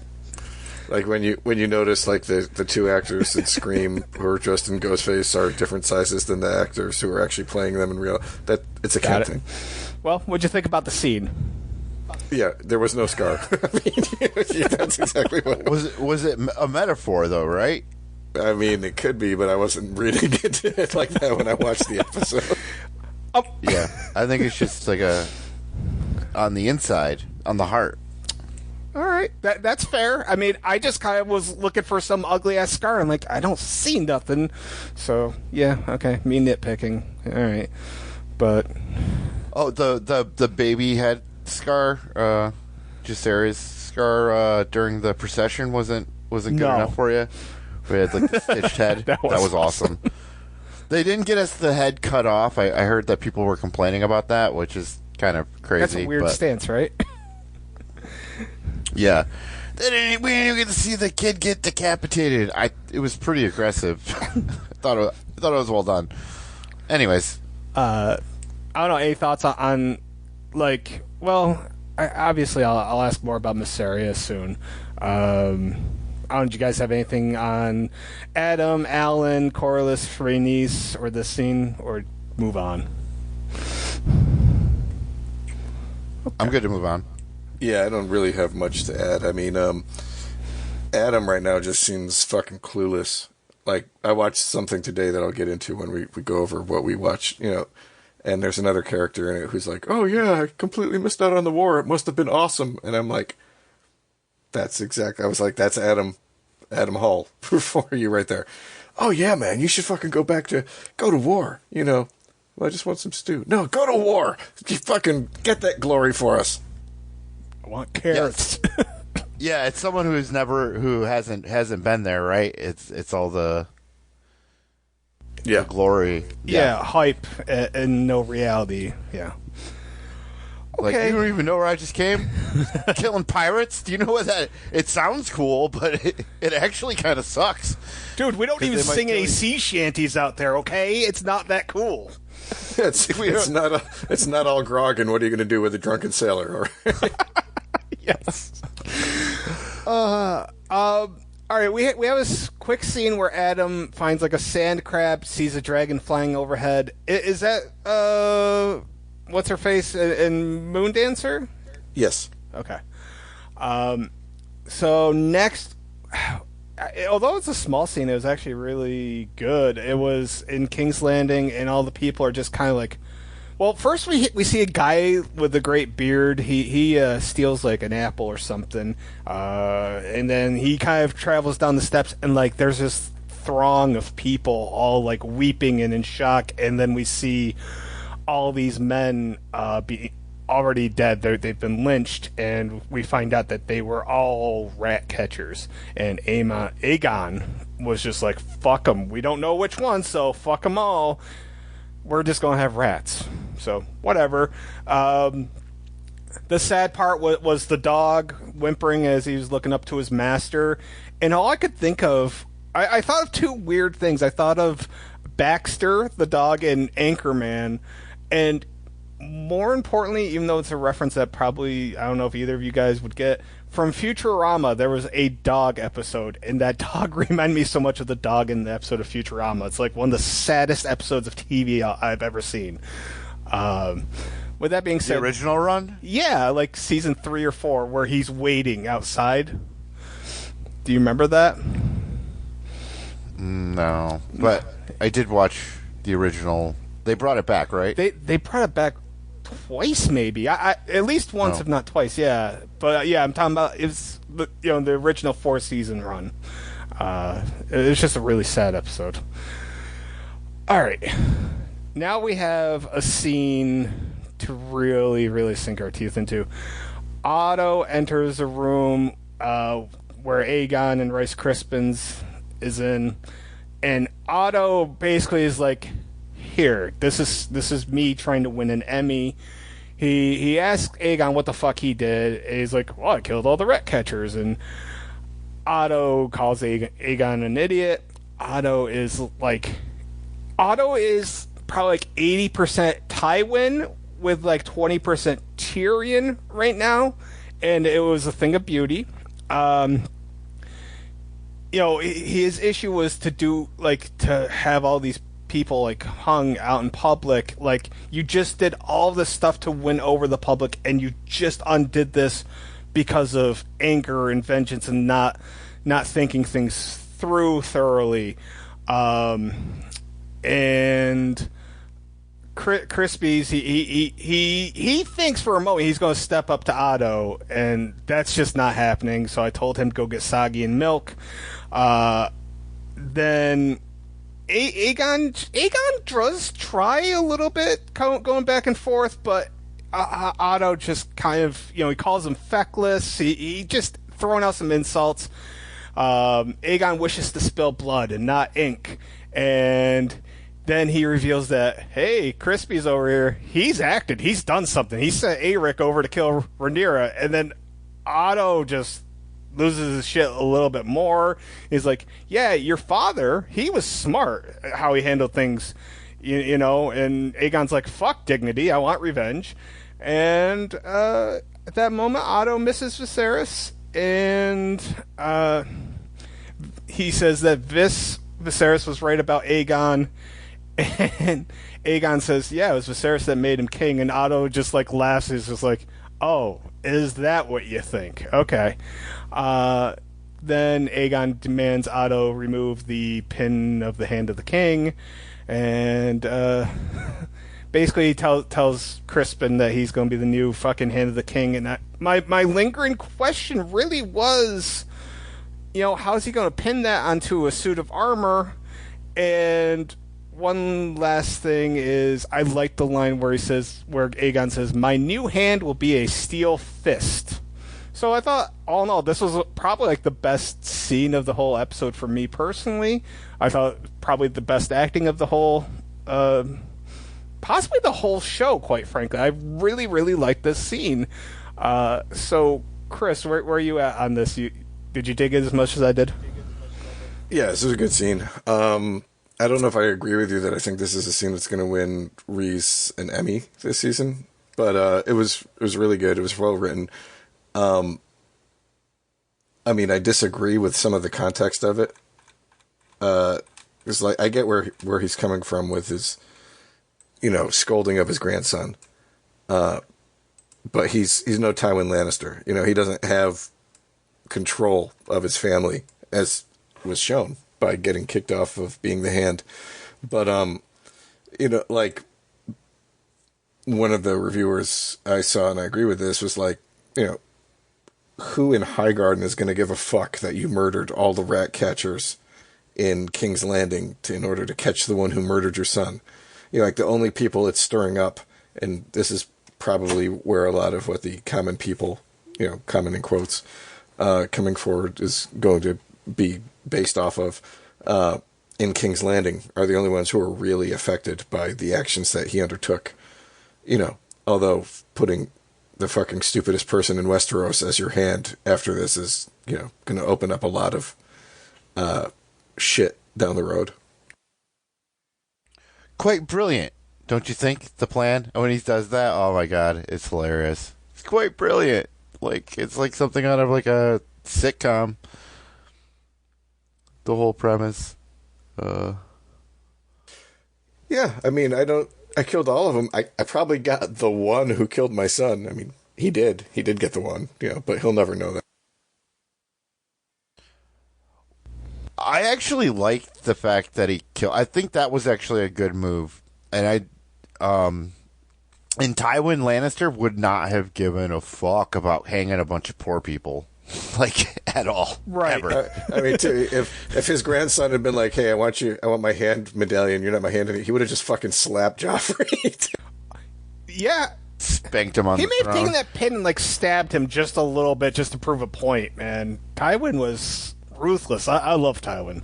Like when you notice, like, the two actors in Scream who are dressed in Ghostface are different sizes than the actors who are actually playing them in real. That it's a cat thing. Well, what'd you think about the scene? Yeah, there was no scar. I mean, that's exactly what it was. Was it a metaphor though? Right? I mean, it could be, but I wasn't reading it like that when I watched the episode. Yeah, I think it's just like on the inside, on the heart. All right, that's fair. I mean, I just kind of was looking for some ugly ass scar. I'm like, I don't see nothing. So yeah, okay, me nitpicking. All right, but the baby head scar, Mysaria's scar during the procession wasn't good enough for you. We had, like, the stitched head. that was awesome. They didn't get us the head cut off. I heard that people were complaining about that, which is kind of crazy. That's a weird stance, right? Yeah. We didn't even get to see the kid get decapitated. It was pretty aggressive. I thought it was well done. Anyways. I don't know, any thoughts on like, well, obviously I'll ask more about Mysaria soon. I don't know, do you guys have anything on Adam, Alan, Corlys, Rhaenys, or this scene, or move on? Okay. I'm good to move on. Yeah, I don't really have much to add. I mean, Adam right now just seems fucking clueless. Like, I watched something today that I'll get into when we go over what we watched, and there's another character in it who's like, oh yeah, I completely missed out on the war. It must have been awesome. And I'm like, I was like, that's Adam Hall for you right there. Oh yeah, man, you should fucking go to war, Well, I just want some stew. No, go to war. You fucking get that glory for us. I want carrots. Yeah, it's someone who hasn't been there, right? It's all the glory. Yeah, hype and no reality. Yeah. Like, Okay. you don't even know where I just came? Killing pirates? Do you know what that... It sounds cool, but it actually kind of sucks. Dude, we don't even sing any sea shanties out there, okay? It's not that cool. It's not all grog, and what are you going to do with a drunken sailor? Yes. All right, we have a quick scene where Adam finds, like, a sand crab, sees a dragon flying overhead. Is that what's her face in Moondancer? Yes. Okay. So next, although it's a small scene, it was actually really good. It was in King's Landing, and all the people are just kind of like. Well, first we see a guy with a great beard. He steals like an apple or something, and then he kind of travels down the steps, and like there's this throng of people all like weeping and in shock, and then we see all these men be already dead. They've been lynched, and we find out that they were all rat catchers, and Aegon was just like, fuck them, we don't know which one, so fuck them all, we're just gonna have rats. So whatever. The sad part was the dog whimpering as he was looking up to his master, and all I could think of, I thought of two weird things. I thought of Baxter the dog and Anchorman, and more importantly, even though it's a reference that probably I don't know if either of you guys would get, from Futurama there was a dog episode, and that dog reminded me so much of the dog in the episode of Futurama. It's like one of the saddest episodes of TV I've ever seen. With that being said, the original run? Yeah, like season 3 or 4, where he's waiting outside. Do you remember that? No, but I did watch the original. They brought it back, right? They brought it back twice, maybe. I at least once, if not twice. Yeah, but yeah, I'm talking about it's the original 4-season run. It's just a really sad episode. All right, now we have a scene to really, really sink our teeth into. Otto enters a room where Aegon and Rice Crispins is in, and Otto basically is like, here, this is me trying to win an Emmy. He asks Aegon what the fuck he did, and he's like, well, I killed all the rat catchers, and Otto calls Aegon an idiot. Otto is probably like 80% Tywin with like 20% Tyrion right now, and it was a thing of beauty. His issue was to have all these people like hung out in public. Like, you just did all this stuff to win over the public, and you just undid this because of anger and vengeance and not thinking things through thoroughly. And Crispies, he thinks for a moment he's going to step up to Otto, and that's just not happening. So I told him to go get soggy and milk. Then Aegon does try a little bit going back and forth, but Otto just kind of, he calls him feckless. He just throwing out some insults. Aegon wishes to spill blood and not ink, and then he reveals that, hey, Crispy's over here. He's acted. He's done something. He sent Aeric over to kill Rhaenyra, and then Otto just loses his shit a little bit more. He's like, yeah, your father, he was smart how he handled things, and Aegon's like, fuck dignity, I want revenge. And at that moment, Otto misses Viserys, and he says that Viserys was right about Aegon, and Aegon says, yeah, it was Viserys that made him king, and Otto just like laughs. He's just like, oh, is that what you think? Okay. Then Aegon demands Otto remove the pin of the hand of the king, and basically he tells Crispin that he's going to be the new fucking hand of the king. And my lingering question really was, how's he going to pin that onto a suit of armor? And one last thing is, I like the line where Aegon says, my new hand will be a steel fist. So I thought, all in all, this was probably like the best scene of the whole episode for me personally. I thought probably the best acting of the whole, possibly the whole show, quite frankly. I really, really liked this scene. So, Chris, where are you at on this? Did you dig it as much as I did? Yeah, this is a good scene. I don't know if I agree with you that I think this is a scene that's going to win Rhys an Emmy this season, but it was really good. It was well written. I disagree with some of the context of it. It's like, I get where he's coming from with his, scolding of his grandson. but he's no Tywin Lannister. You know, he doesn't have control of his family, as was shown by getting kicked off of being the Hand. But you know, like, one of the reviewers I saw, and I agree with this, was like, you know, who in Highgarden is going to give a fuck that you murdered all the rat catchers in King's Landing in order to catch the one who murdered your son? You know, like, the only people it's stirring up, and this is probably where a lot of what the common people, you know, common in quotes, coming forward is going to be based off of, in King's Landing, are the only ones who are really affected by the actions that he undertook. You know, although putting the fucking stupidest person in Westeros as your Hand after this is, you know, going to open up a lot of shit down the road. Quite brilliant, don't you think, the plan? When he does that, oh my god, it's hilarious. It's quite brilliant. Like, it's like something out of like a sitcom. The whole premise. Yeah, I mean, I killed all of them. I probably got the one who killed my son. I mean, he did get the one, you know, but he'll never know that. I actually liked the fact that he killed. I think that was actually a good move, and and Tywin Lannister would not have given a fuck about hanging a bunch of poor people, like, at all. Right. Ever. I mean, too, if his grandson had been like, "Hey, I want my hand medallion. You're not my hand," he would have just fucking slapped Joffrey. Yeah. Spanked him on He the may have throne. taken that pin and, like, stabbed him just a little bit just to prove a point, man. Tywin was ruthless. I love Tywin.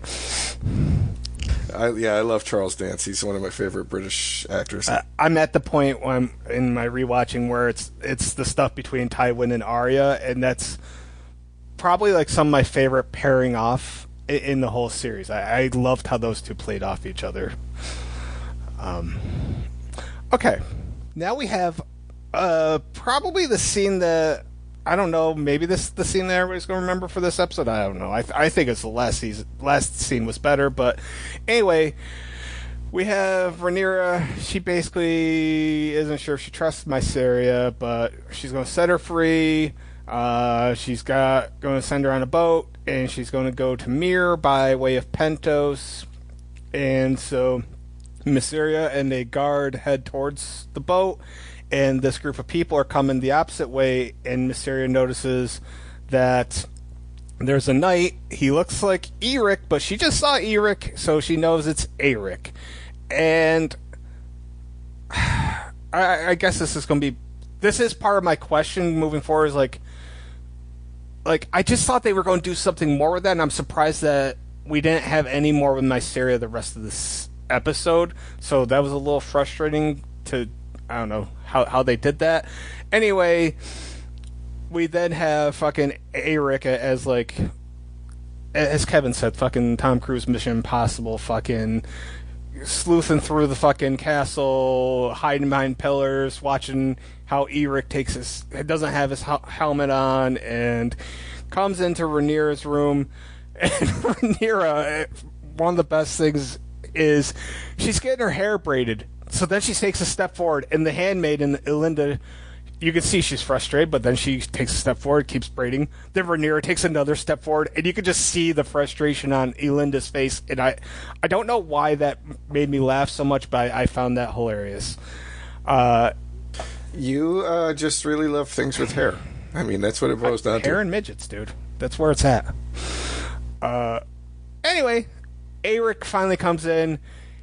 I love Charles Dance. He's one of my favorite British actors. I'm at the point when I'm in my rewatching where it's the stuff between Tywin and Arya, and that's probably like some of my favorite pairing off in the whole series. I loved how those two played off each other. Okay, now we have probably the scene that, I don't know, maybe this is the scene that everybody's going to remember for this episode. I don't know. I think it's the last scene was better, but anyway, we have Rhaenyra. She basically isn't sure if she trusts Mysaria, but she's going to set her free. She's going to send her on a boat, and she's going to go to Myr by way of Pentos. And so Mysaria and a guard head towards the boat, and this group of people are coming the opposite way, and Mysaria notices that there's a knight. He looks like Eric, but she just saw Eric, so she knows it's Eric. And I guess this is going to be... This is part of my question moving forward, is like I just thought they were going to do something more with that, and I'm surprised that we didn't have any more with Mysaria the rest of this episode, so that was a little frustrating to... I don't know how they did that. Anyway, we then have fucking Eric as, like, as Kevin said, fucking Tom Cruise Mission Impossible, fucking sleuthing through the fucking castle, hiding behind pillars, watching how Eric doesn't have his helmet on, and comes into Rhaenyra's room. And Rhaenyra, one of the best things is she's getting her hair braided. So then she takes a step forward, and the handmaiden, Elinda, you can see she's frustrated, but then she takes a step forward, keeps braiding. Then Rhaenyra takes another step forward, and you can just see the frustration on Elinda's face. And I don't know why that made me laugh so much, but I found that hilarious. You just really love things with hair. I mean, that's what it boils down to. Hair and midgets, dude. That's where it's at. Anyway, Eric finally comes in.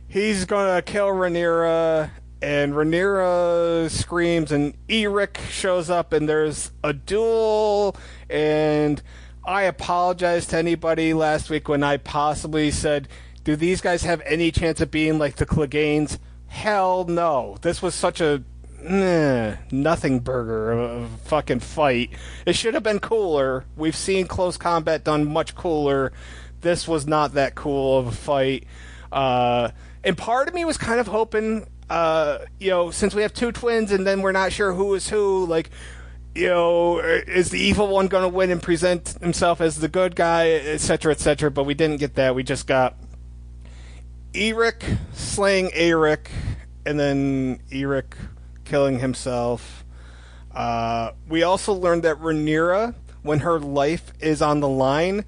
He's gonna kill Rhaenyra, and Rhaenyra screams, and Eric shows up, and there's a duel, and I apologize to anybody last week when I possibly said, do these guys have any chance of being like the Cleaganes? Hell no. This was such a nothing burger of a fucking fight. It should have been cooler. We've seen close combat done much cooler. This was not that cool of a fight. And part of me was kind of hoping, since we have two twins and then we're not sure who is who, like, is the evil one going to win and present himself as the good guy, etc., etc., but we didn't get that. We just got Eric slaying Eric, and then Eric killing himself. We also learned that Rhaenyra, when her life is on the line,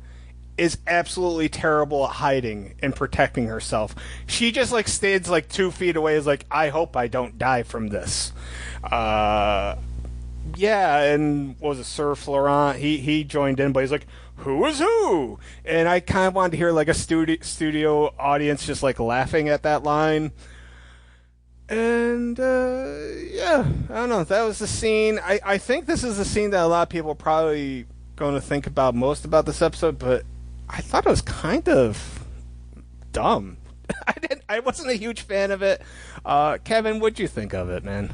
is absolutely terrible at hiding and protecting herself. She just like stays like 2 feet away, is like, I hope I don't die from this. Yeah, and what was it, Sir Florent? He joined in, but he's like, who is who? And I kind of wanted to hear like a studio audience just like laughing at that line. And yeah, I don't know. That was the scene. I think this is the scene that a lot of people are probably going to think about most about this episode, but I thought it was kind of dumb. I wasn't a huge fan of it. Kevin, what'd you think of it, man?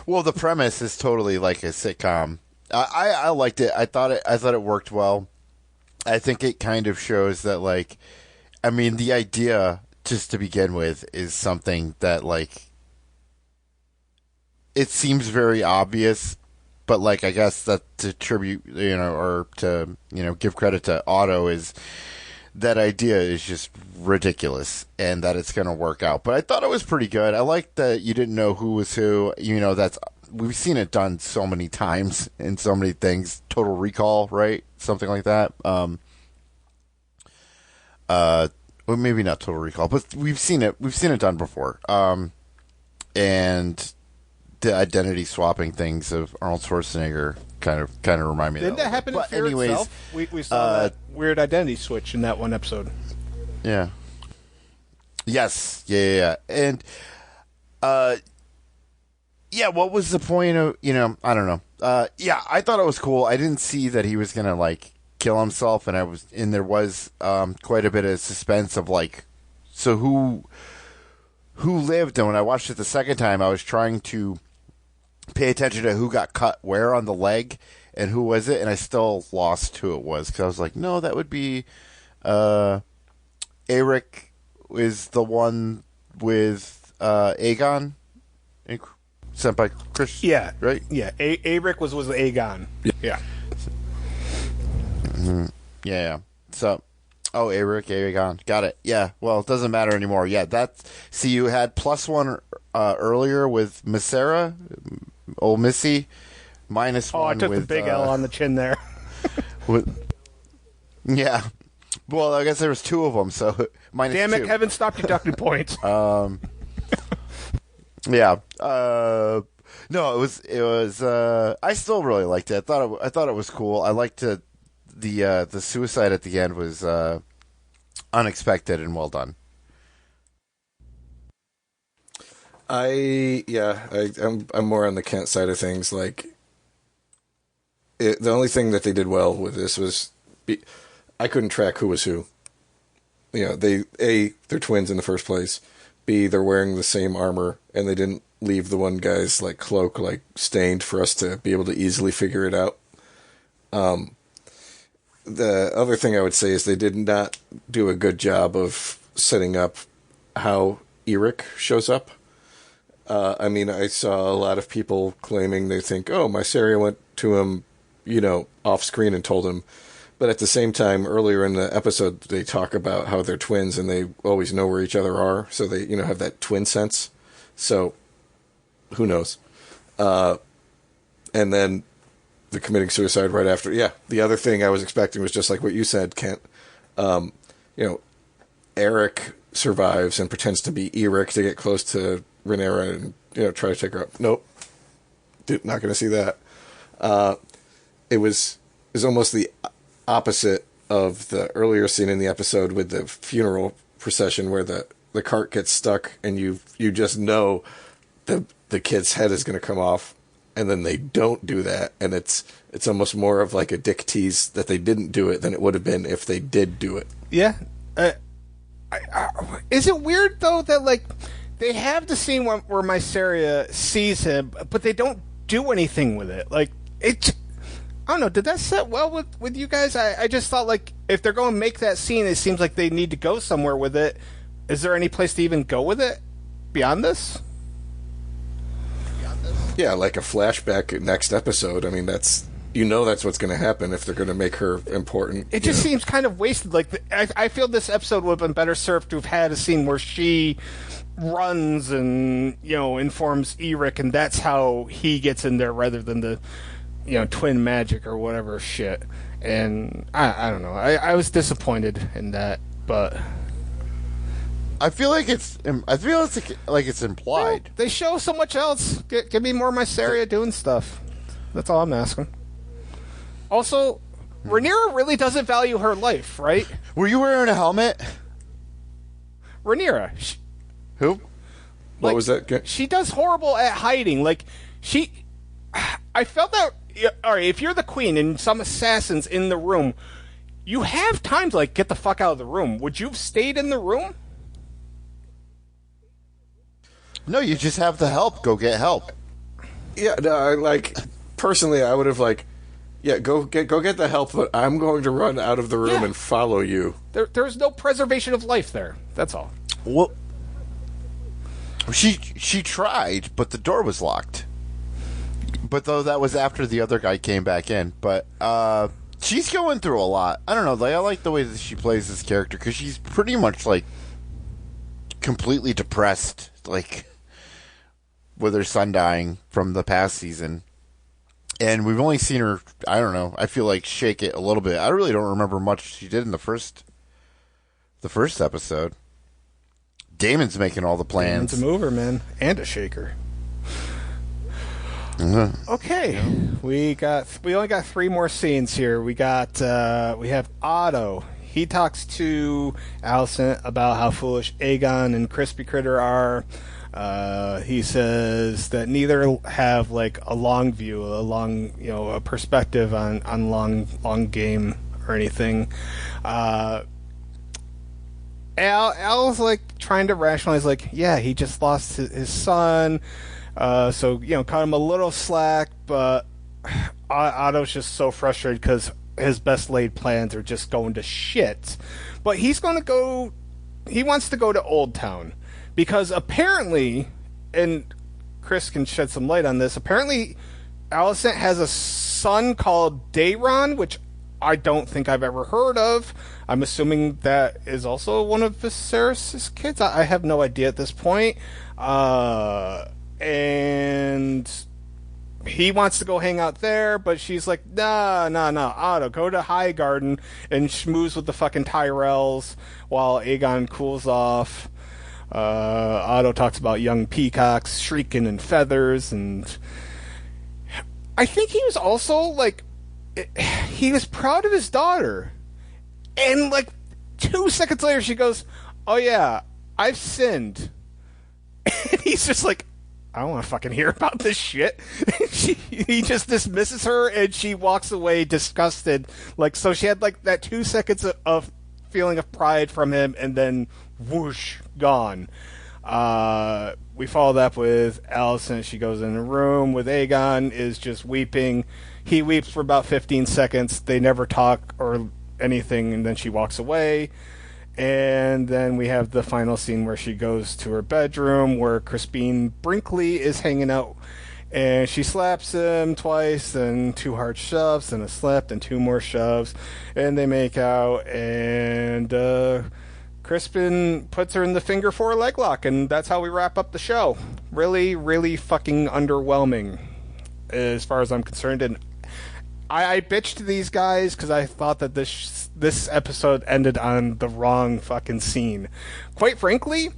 Well, the premise is totally like a sitcom. I liked it. I thought it worked well. I think it kind of shows that, like, I mean, the idea just to begin with is something that, like, it seems very obvious, but like, I guess that to tribute, or to, give credit to Otto, is that idea is just ridiculous and that it's going to work out. But I thought it was pretty good. I liked that you didn't know who was who. We've seen it done so many times in so many things. Total Recall, right? Something like that. Well, maybe not Total Recall, but we've seen it done before. And the identity swapping things of Arnold Schwarzenegger kind of remind me. Didn't that happen in Fear itself? We saw that weird identity switch in that one episode. Yeah. Yes. Yeah. And yeah, what was the point of, I don't know. Yeah, I thought it was cool. I didn't see that he was going to, like, kill himself, and there was quite a bit of suspense of, like, so who lived. And when I watched it the second time, I was trying to pay attention to who got cut where on the leg and who was it, and I still lost who it was, because I was like, no, that would be Eric is the one with Aegon, sent by Chris. Yeah, right. Yeah, Eric was Aegon. Yeah. Mm-hmm. Yeah. So, Eric, Aegon, got it. Yeah. Well, it doesn't matter anymore. Yeah. See, you had +1 earlier with Mysaria, old Missy, -1. I took with the big L on the chin there. Yeah. Well, I guess there was 2 of them, so -2. Damn it, Kevin! Stop deducting points. Yeah. No, it was. I still really liked it. I thought it was cool. I liked the suicide at the end was unexpected and well done. I'm more on the Kent side of things. Like, the only thing that they did well with this was I couldn't track who was who. They're twins in the first place. B, they're wearing the same armor, and they didn't leave the one guy's like cloak like stained for us to be able to easily figure it out. The other thing I would say is they did not do a good job of setting up how Eric shows up. I mean, I saw a lot of people claiming they think, Mysaria went to him, off screen and told him. But at the same time, earlier in the episode, they talk about how they're twins and they always know where each other are. So they, have that twin sense. So who knows? And then the committing suicide right after. Yeah. The other thing I was expecting was just like what you said, Kent. Eric survives and pretends to be Eric to get close to Rhaenyra and, try to take her up. Nope. Dude, not going to see that. It was almost the opposite of the earlier scene in the episode with the funeral procession where the cart gets stuck and you just know the kid's head is going to come off, and then they don't do that, and it's almost more of like a dick tease that they didn't do it than it would have been if they did do it. Yeah. Is it weird though that like they have the scene where Mysaria sees him, but they don't do anything with it? Like I don't know. Did that set well with you guys? I just thought, like, if they're going to make that scene, it seems like they need to go somewhere with it. Is there any place to even go with it beyond this? Yeah, like a flashback next episode. I mean, that's, you know that's what's going to happen if they're going to make her important. It just seems kind of wasted. Like, I feel this episode would have been better served to have had a scene where she runs and, informs Eric, and that's how he gets in there rather than the, twin magic or whatever shit. And I don't know. I was disappointed in that, but I feel like it's implied. They show so much else. Give me more Mysaria doing stuff. That's all I'm asking. Also, Rhaenyra really doesn't value her life, right? Were you wearing a helmet? Rhaenyra. Who? What was that? She does horrible at hiding. I felt that. All right, if you're the queen and some assassins in the room, you have time to get the fuck out of the room. Would you have stayed in the room? No, you just have the help. Go get help. Yeah, no, personally, I would have go get the help, but I'm going to run out of the room and follow you. There's no preservation of life there. That's all. Well, she tried, but the door was locked. But though that was after the other guy came back in. But she's going through a lot. I don't know. I like the way that she plays this character because she's pretty much completely depressed, with her son dying from the past season. And we've only seen her, I don't know, I feel shake it a little bit. I really don't remember much she did in the first episode. Daemon's making all the plans. Daemon's a mover, man, and a shaker. Okay, we only got 3 more scenes here. We have Otto. He talks to Alicent about how foolish Aegon and Crispy Critter are. He says that neither have a long view, a perspective on long game or anything. Al's trying to rationalize, yeah, he just lost his son. So, cut him a little slack, but Otto's just so frustrated because his best laid plans are just going to shit. But he wants to go to Old Town because apparently, and Chris can shed some light on this, apparently Alicent has a son called Daemon, which I don't think I've ever heard of. I'm assuming that is also one of Viserys' kids. I have no idea at this point. And he wants to go hang out there, but she's like, nah, Otto, go to Highgarden and schmooze with the fucking Tyrells while Aegon cools off. Otto talks about young peacocks shrieking in feathers, and I think he was also, he was proud of his daughter. And, 2 seconds later, she goes, oh yeah, I've sinned. And he's just I don't want to fucking hear about this shit. He just dismisses her, and she walks away disgusted. So she had that 2 seconds of feeling of pride from him, and then whoosh, gone. We followed up with Alicent. She goes in a room with Aegon, is just weeping. He weeps for about 15 seconds. They never talk or anything, and then she walks away. And then we have the final scene where she goes to her bedroom where Crispine Brinkley is hanging out, and she slaps him twice, and 2 hard shoves, and a slap, and 2 more shoves, and they make out, and Crispin puts her in the finger 4 leg lock, and that's how we wrap up the show. Really, really fucking underwhelming as far as I'm concerned, and I bitched to these guys because I thought that this episode ended on the wrong fucking scene. Quite frankly,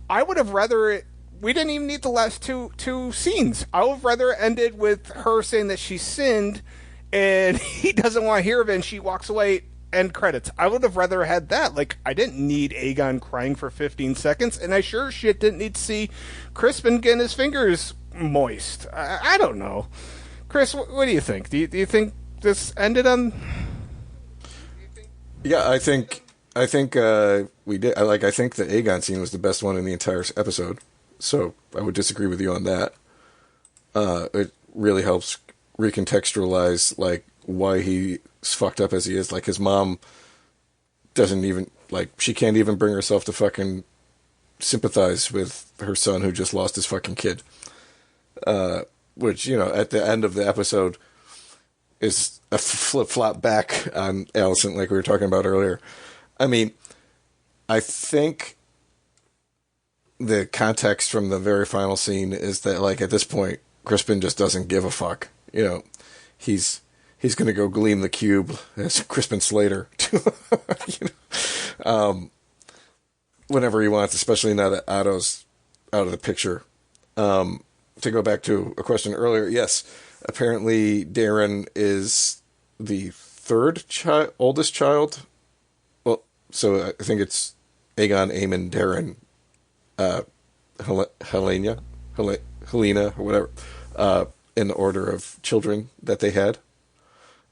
I would have rather we didn't even need the last two scenes. I would have rather it ended with her saying that she sinned and he doesn't want to hear of it and she walks away. End credits. I would have rather had that. I didn't need Aegon crying for 15 seconds, and I sure shit didn't need to see Crispin getting his fingers moist. I don't know. Chris, what do you think? Do you think this ended on? Yeah, I think we did. I think the Aegon scene was the best one in the entire episode. So I would disagree with you on that. It really helps recontextualize why he's fucked up as he is. His mom doesn't even she can't even bring herself to fucking sympathize with her son who just lost his fucking kid. Which, at the end of the episode, is a flip-flop back on Alicent, like we were talking about earlier. I mean, I think the context from the very final scene is that, like, at this point, Crispin just doesn't give a fuck. You know, he's going to go gleam the cube as Crispin Slater, you know, whenever he wants, especially now that Otto's out of the picture. To go back to a question earlier, yes, apparently Darren is the third oldest child. Well, so I think it's Aegon, Aemon, Darren, Helena, or whatever, in the order of children that they had.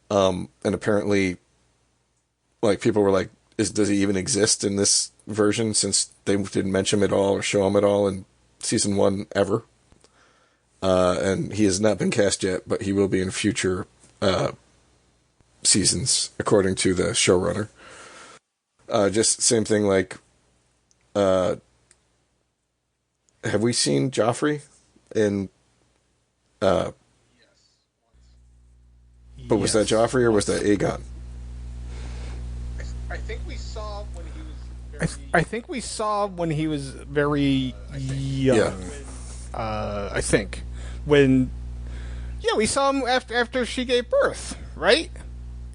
And apparently, like, people were like, does he even exist in this version, since they didn't mention him at all or show him at all in season 1 ever? And he has not been cast yet, but he will be in future seasons, according to the showrunner. Just same thing, like, have we seen Joffrey in... but was that Joffrey or was that Aegon? I think we saw when he was very... I think we saw when he was very young. Yeah. I think. When... Yeah, we saw him after she gave birth, right?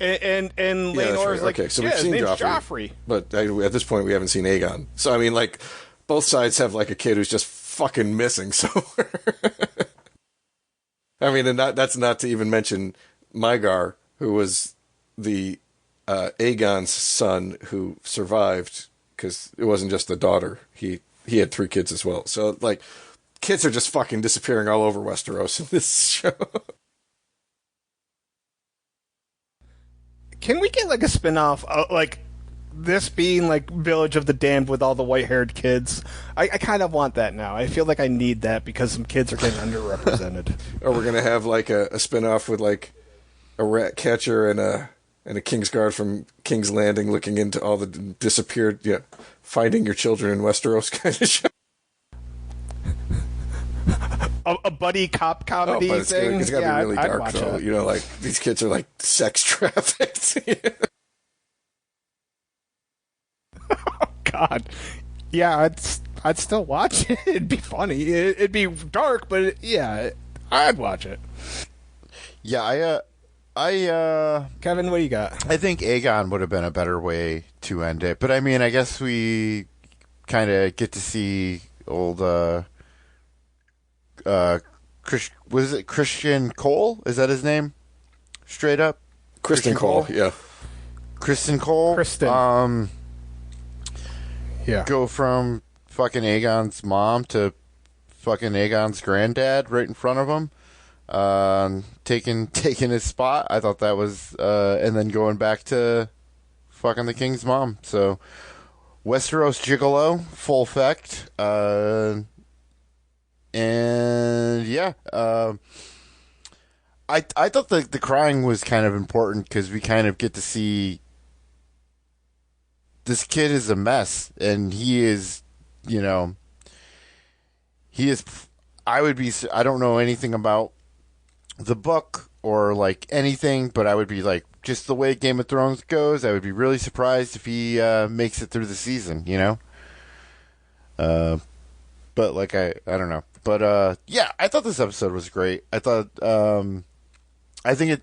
And Laenor's like, okay, so yeah, we've seen his name's Joffrey. Joffrey. But at this point, we haven't seen Aegon. So, I mean, like, both sides have, like, a kid who's just fucking missing, so... I mean, and that's not to even mention Mygar, who was the Aegon's son who survived, because it wasn't just the daughter. He had 3 kids as well. So, like, kids are just fucking disappearing all over Westeros in this show. Can we get, like, a spin-off, like, this being, like, Village of the Damned with all the white-haired kids? I kind of want that now. I feel like I need that because some kids are getting underrepresented. Or we're going to have, like, a spin-off with, like, a rat catcher and a Kingsguard from King's Landing looking into all the disappeared, finding your children in Westeros kind of show. A buddy cop comedy thing? It's got to be really dark, though. It. You know, like, these kids are, like, sex trafficked. Oh, God. Yeah, I'd still watch it. It'd be funny. It'd be dark, but I'd watch it. Yeah, Kevin, what do you got? I think Aegon would have been a better way to end it, but I mean, I guess we kind of get to see old, was it Christian Cole? Is that his name? Straight up? Kristen Cole, yeah. Kristen Cole? Kristen. Yeah. Go from fucking Aegon's mom to fucking Aegon's granddad right in front of him. Taking his spot. I thought that was, and then going back to fucking the king's mom. So, Westeros Gigolo, full effect. And yeah, I thought the crying was kind of important because we kind of get to see this kid is a mess, and he is, I don't know anything about the book or like anything, but I would be like, just the way Game of Thrones goes, I would be really surprised if he makes it through the season, but like, I don't know. But yeah, I thought this episode was great. I thought I think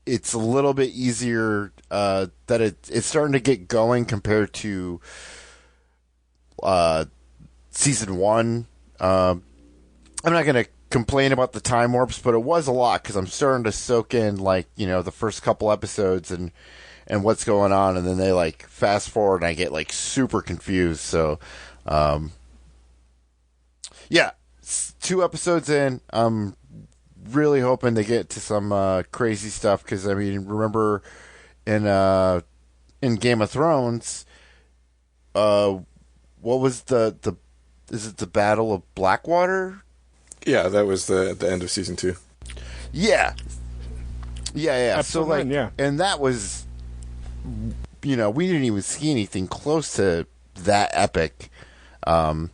it's a little bit easier that it's starting to get going compared to season 1. I'm not going to complain about the time warps, but it was a lot because I'm starting to soak in, like, the first couple episodes and what's going on, and then they like fast forward and I get like super confused. So yeah, 2 episodes in, I'm really hoping to get to some crazy stuff, because I mean, remember in Game of Thrones, what was the is it the Battle of Blackwater? Yeah, that was at the end of season 2. Yeah. So like, yeah. And that was, we didn't even see anything close to that epic, up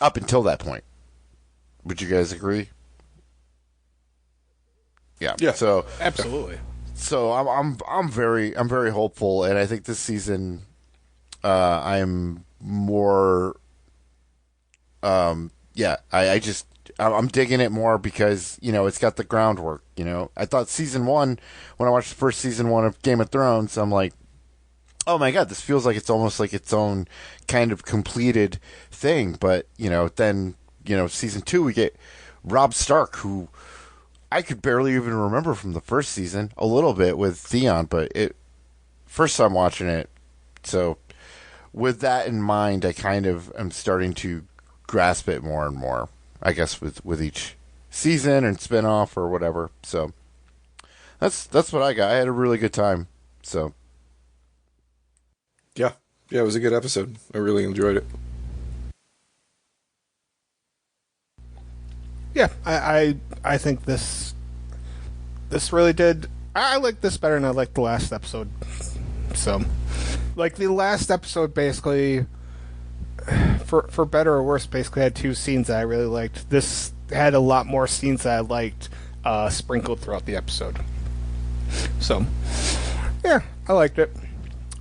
until that point. Would you guys agree? Yeah. So Absolutely. So I'm very hopeful, and I think this season I'm more I'm digging it more because it's got the groundwork. I thought season 1, when I watched the first season 1 of Game of Thrones, I'm like, oh my god, this feels like it's almost like its own kind of completed thing. But then season 2 we get Robb Stark, who I could barely even remember from the first season, a little bit with Theon, but first time watching it. So with that in mind, I kind of am starting to grasp it more and more, I guess, with each season and spinoff or whatever. So that's what I got. I had a really good time. So Yeah, it was a good episode. I really enjoyed it. Yeah, I think this really did. I like this better than I liked the last episode. So, like the last episode, basically, for better or worse, basically had 2 scenes that I really liked. This had a lot more scenes that I liked sprinkled throughout the episode. So, yeah, I liked it.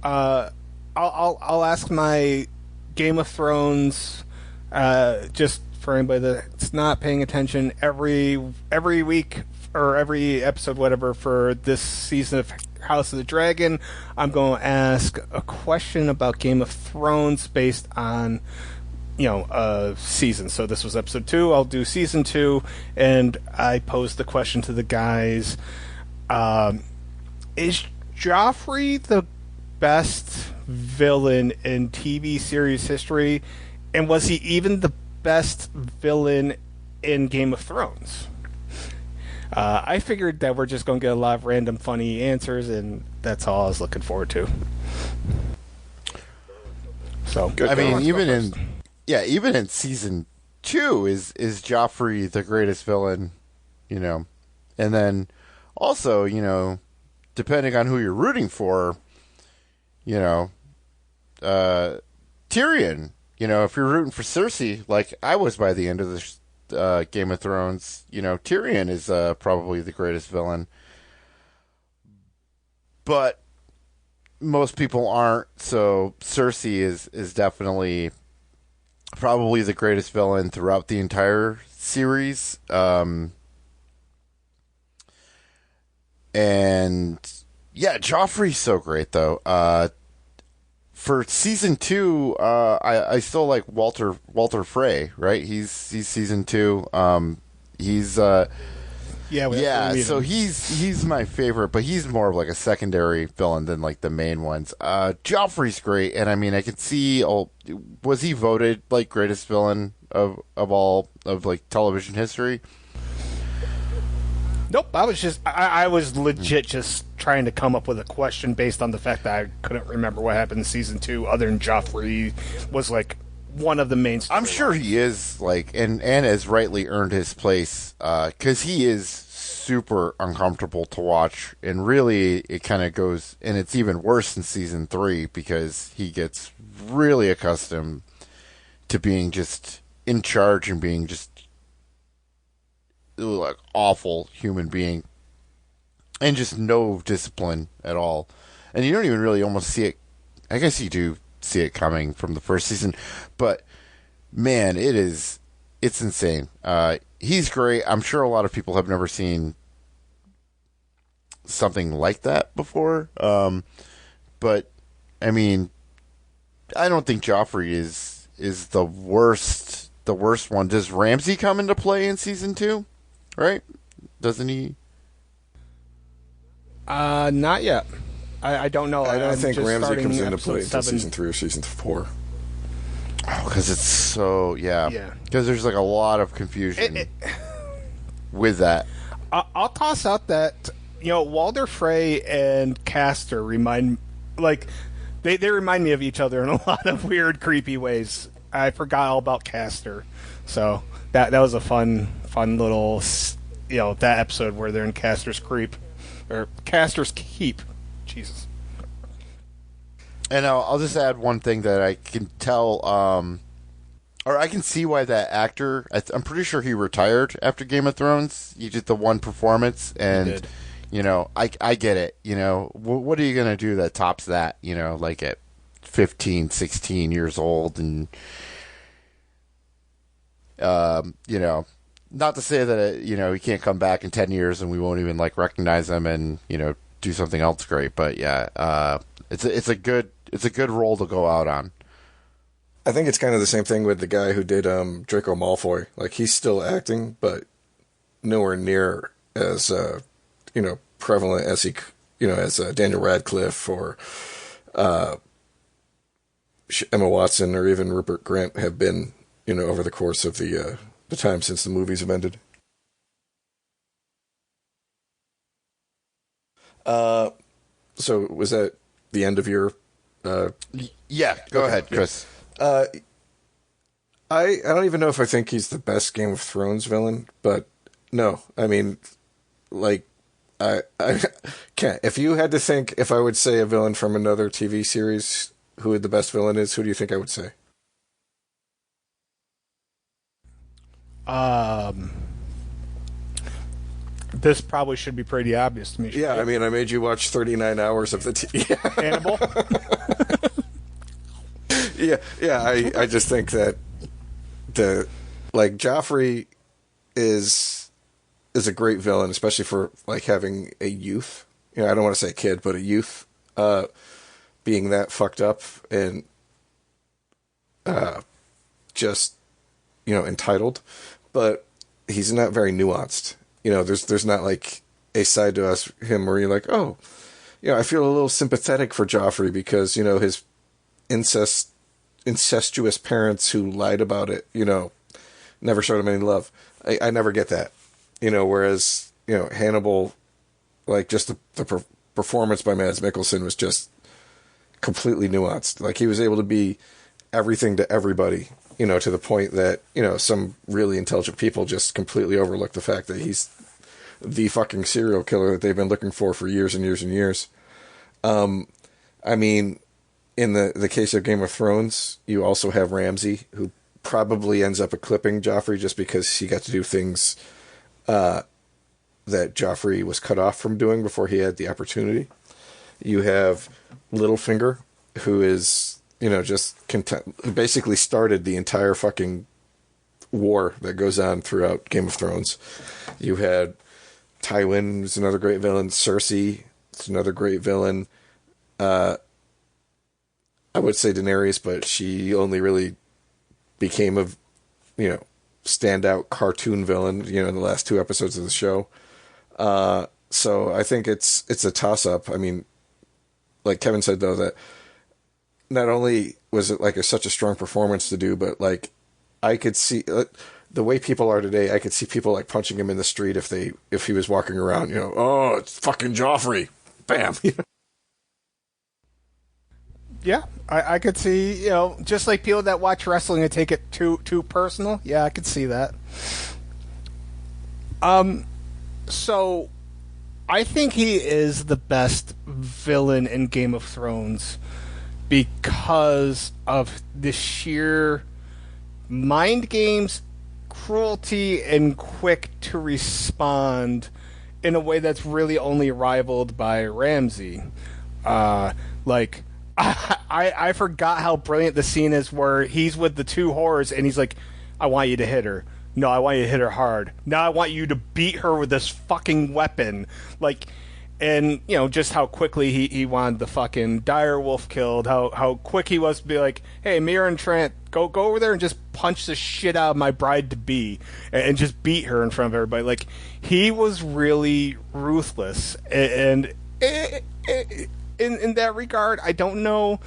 I'll ask my Game of Thrones just for anybody that's not paying attention every week or every episode, whatever, for this season of House of the Dragon. I'm going to ask a question about Game of Thrones based on season. So this was episode 2. I'll do season 2, and I posed the question to the guys: is Joffrey the best villain in TV series history, and was he even the best villain in Game of Thrones? I figured that we're just going to get a lot of random funny answers, and that's all I was looking forward to. So, Good I mean, going. even in season 2 is Joffrey the greatest villain, and then also, depending on who you're rooting for, Tyrion. If you're rooting for Cersei, like I was by the end of the Game of Thrones, Tyrion is probably the greatest villain. But most people aren't, so Cersei is definitely probably the greatest villain throughout the entire series. And yeah, Joffrey's so great though. For season 2, I still like Walter Frey, right? He's season 2. He's so he's my favorite, but he's more of like a secondary villain than like the main ones. Joffrey's great, and I mean I could see. Was he voted like greatest villain of all of like television history? nope. I was legit just trying to come up with a question based on the fact that I couldn't remember what happened in season 2, other than Joffrey was like one of the main. I'm sure he is like, and has rightly earned his place, because he is super uncomfortable to watch, and really it kind of goes, and it's even worse in season 3 because he gets really accustomed to being just in charge and being just like awful human being, and just no discipline at all, and you don't even really almost see it. I guess you do see it coming from the first season, but man, it's insane. He's great. I'm sure a lot of people have never seen something like that before. But I mean, I don't think Joffrey is the worst one. Does Ramsay come into play in season 2? Right? Doesn't he? Not yet. I don't know. I don't think Ramsay comes into play until 7. season 3 or season 4. Oh, because it's so Yeah. Because there's like a lot of confusion with that. I'll toss out that Walder Frey and Castor remind they remind me of each other in a lot of weird, creepy ways. I forgot all about Castor, so that was a fun little that episode where they're in Castor's Keep. Jesus. And I'll just add one thing that I can tell Or I can see why that actor. I'm pretty sure he retired after Game of Thrones. He did the one performance, and I get it. What are you gonna do that tops that? Like at 15, 16 years old, and not to say that he can't come back in 10 years and we won't even like recognize him and do something else great. But yeah, it's a good role to go out on. I think it's kind of the same thing with the guy who did Draco Malfoy. Like, he's still acting, but nowhere near as prevalent as as Daniel Radcliffe or Emma Watson or even Rupert Grint have been over the course of the time since the movies have ended. So was that the end of your? Yeah, go ahead, Chris. I don't even know if I think he's the best Game of Thrones villain, but no, I mean, like, I can't. If you had to think, if I would say a villain from another TV series, who the best villain is, who do you think I would say? This probably should be pretty obvious to me. Yeah, I mean, I made you watch 39 hours of the Hannibal. Yeah. I just think that Joffrey is a great villain, especially for like having a youth. I don't want to say a kid, but a youth being that fucked up and just entitled, but he's not very nuanced. There's not like a side to him where you're like, oh, I feel a little sympathetic for Joffrey because his incestuous parents who lied about it, never showed him any love. I never get that, whereas Hannibal, like, just the performance by Mads Mikkelsen was just completely nuanced. Like, he was able to be everything to everybody, to the point that, some really intelligent people just completely overlook the fact that he's the fucking serial killer that they've been looking for years and years and years. I mean, in the case of Game of Thrones, you also have Ramsay, who probably ends up eclipsing Joffrey just because he got to do things that Joffrey was cut off from doing before he had the opportunity. You have Littlefinger, who is, just who basically started the entire fucking war that goes on throughout Game of Thrones. You had Tywin, who's another great villain. Cersei, it's another great villain. I would say Daenerys, but she only really became a, standout cartoon villain, in the last 2 episodes of the show. So I think it's a toss-up. I mean, like Kevin said, though, that not only was it like such a strong performance to do, but like I could see the way people are today. I could see people like punching him in the street if he was walking around. Oh, it's fucking Joffrey, bam. Yeah, I could see, just like people that watch wrestling and take it too personal. Yeah, I could see that. So I think he is the best villain in Game of Thrones because of the sheer mind games, cruelty, and quick to respond in a way that's really only rivaled by Ramsay. Like, I forgot how brilliant the scene is where he's with the 2 whores and he's like, I want you to hit her. No, I want you to hit her hard. Now I want you to beat her with this fucking weapon. Like, and, just how quickly he wanted the fucking direwolf killed, how quick he was to be like, hey, Mira and Trant, go over there and just punch the shit out of my bride-to-be and just beat her in front of everybody. Like, he was really ruthless. And in that regard, I don't know,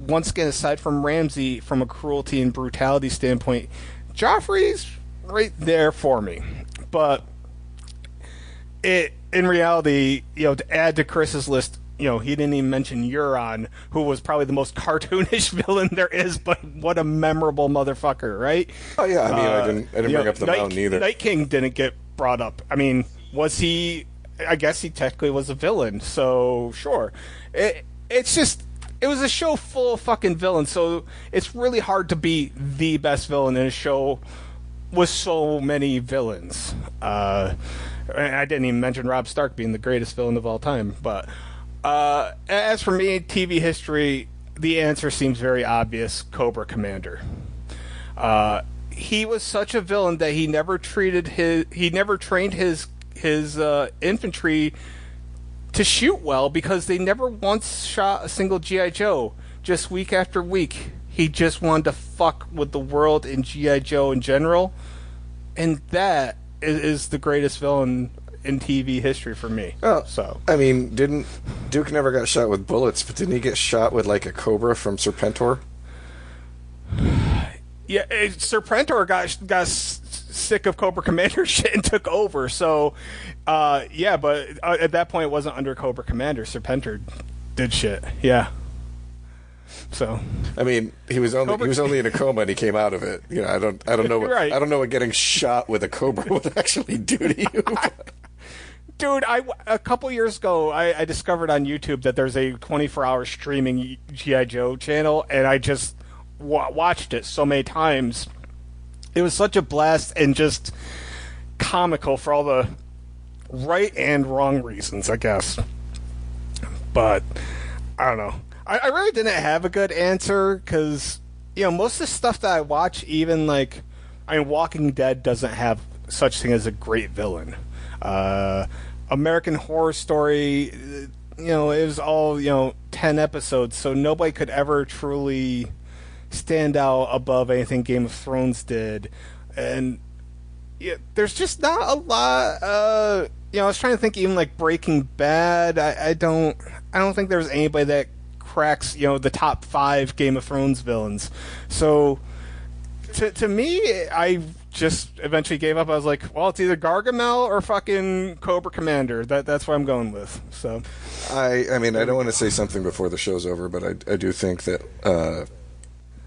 once again, aside from Ramsay, from a cruelty and brutality standpoint, Joffrey's right there for me. But in reality, to add to Chris's list, he didn't even mention Euron, who was probably the most cartoonish villain there is, but what a memorable motherfucker, right? Oh yeah, I mean, I didn't bring up the Mountain either. Night King didn't get brought up. I mean, was he? I guess he technically was a villain, so sure. It's it was a show full of fucking villains, so it's really hard to be the best villain in a show with so many villains. I didn't even mention Robb Stark being the greatest villain of all time, but as for me, TV history, the answer seems very obvious: Cobra Commander. He was such a villain that he never trained his infantry to shoot well, because they never once shot a single G.I. Joe. Just week after week, he just wanted to fuck with the world and G.I. Joe in general, and that is the greatest villain in TV history for me. Oh, so I mean, didn't Duke never got shot with bullets, but didn't he get shot with like a cobra from Serpentor? Yeah, Serpentor got sick of Cobra Commander shit and took over. So, yeah, but at that point it wasn't under Cobra Commander. Serpentor did shit. Yeah. So, I mean, he was only in a coma and he came out of it. You know, I don't know what Right. I don't know what getting shot with a cobra would actually do to you. dude, a couple years ago, I discovered on YouTube that there's a 24-hour streaming G.I. Joe channel, and I just watched it so many times. It was such a blast and just comical for all the right and wrong reasons, I guess. But I don't know. I really didn't have a good answer, because most of the stuff that I watch, even like, Walking Dead doesn't have such thing as a great villain. American Horror Story, it was all 10 episodes, so nobody could ever truly stand out above anything Game of Thrones did. And there's just not a lot. I was trying to think, even like Breaking Bad. I don't think there's anybody that cracks the top 5 Game of Thrones villains. So to me, I just eventually gave up. I was like, well, it's either Gargamel or fucking Cobra Commander. That's what I'm going with. So I mean, I don't want to say something before the show's over, but I do think that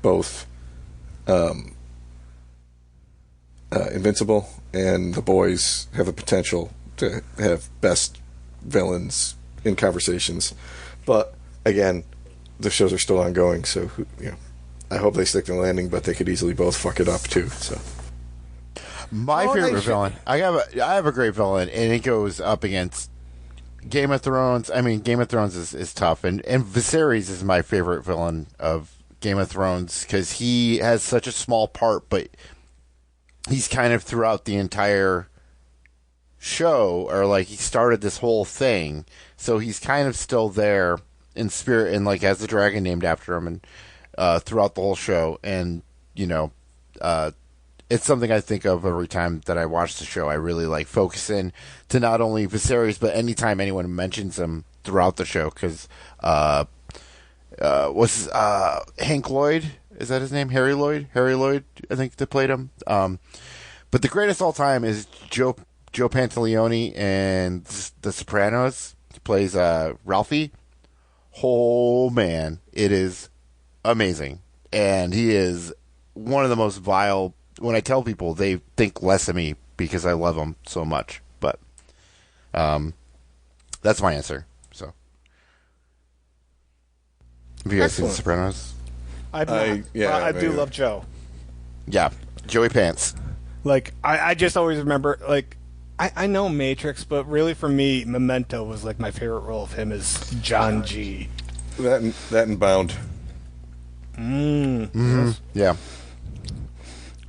both Invincible and The Boys have the potential to have best villains in conversations. But again, the shows are still ongoing, so I hope they stick to the landing, but they could easily both fuck it up too. So my favorite villain, I have a great villain, and it goes up against Game of Thrones. I mean, Game of Thrones is tough, and Viserys is my favorite villain of Game of Thrones, because he has such a small part, but he's kind of throughout the entire show, or like he started this whole thing, so he's kind of still there in spirit, and like has the dragon named after him, and throughout the whole show. And it's something I think of every time that I watch the show. I really like focus in to not only Viserys, but anytime anyone mentions him throughout the show, because was Hank Lloyd, is that his name? Harry Lloyd, I think, that played him. But the greatest all time is Joe Pantoliano in The Sopranos. He plays Ralphie. Oh man, it is amazing, and he is one of the most vile. When I tell people, they think less of me because I love him so much. But that's my answer. So, have you guys seen The Sopranos? I've not. I do love Joe. Yeah, Joey Pants. Like, I just always remember, like, I know Matrix, but really for me, Memento was like my favorite role of him is John G. That and Bound. Mm-hmm. Yeah.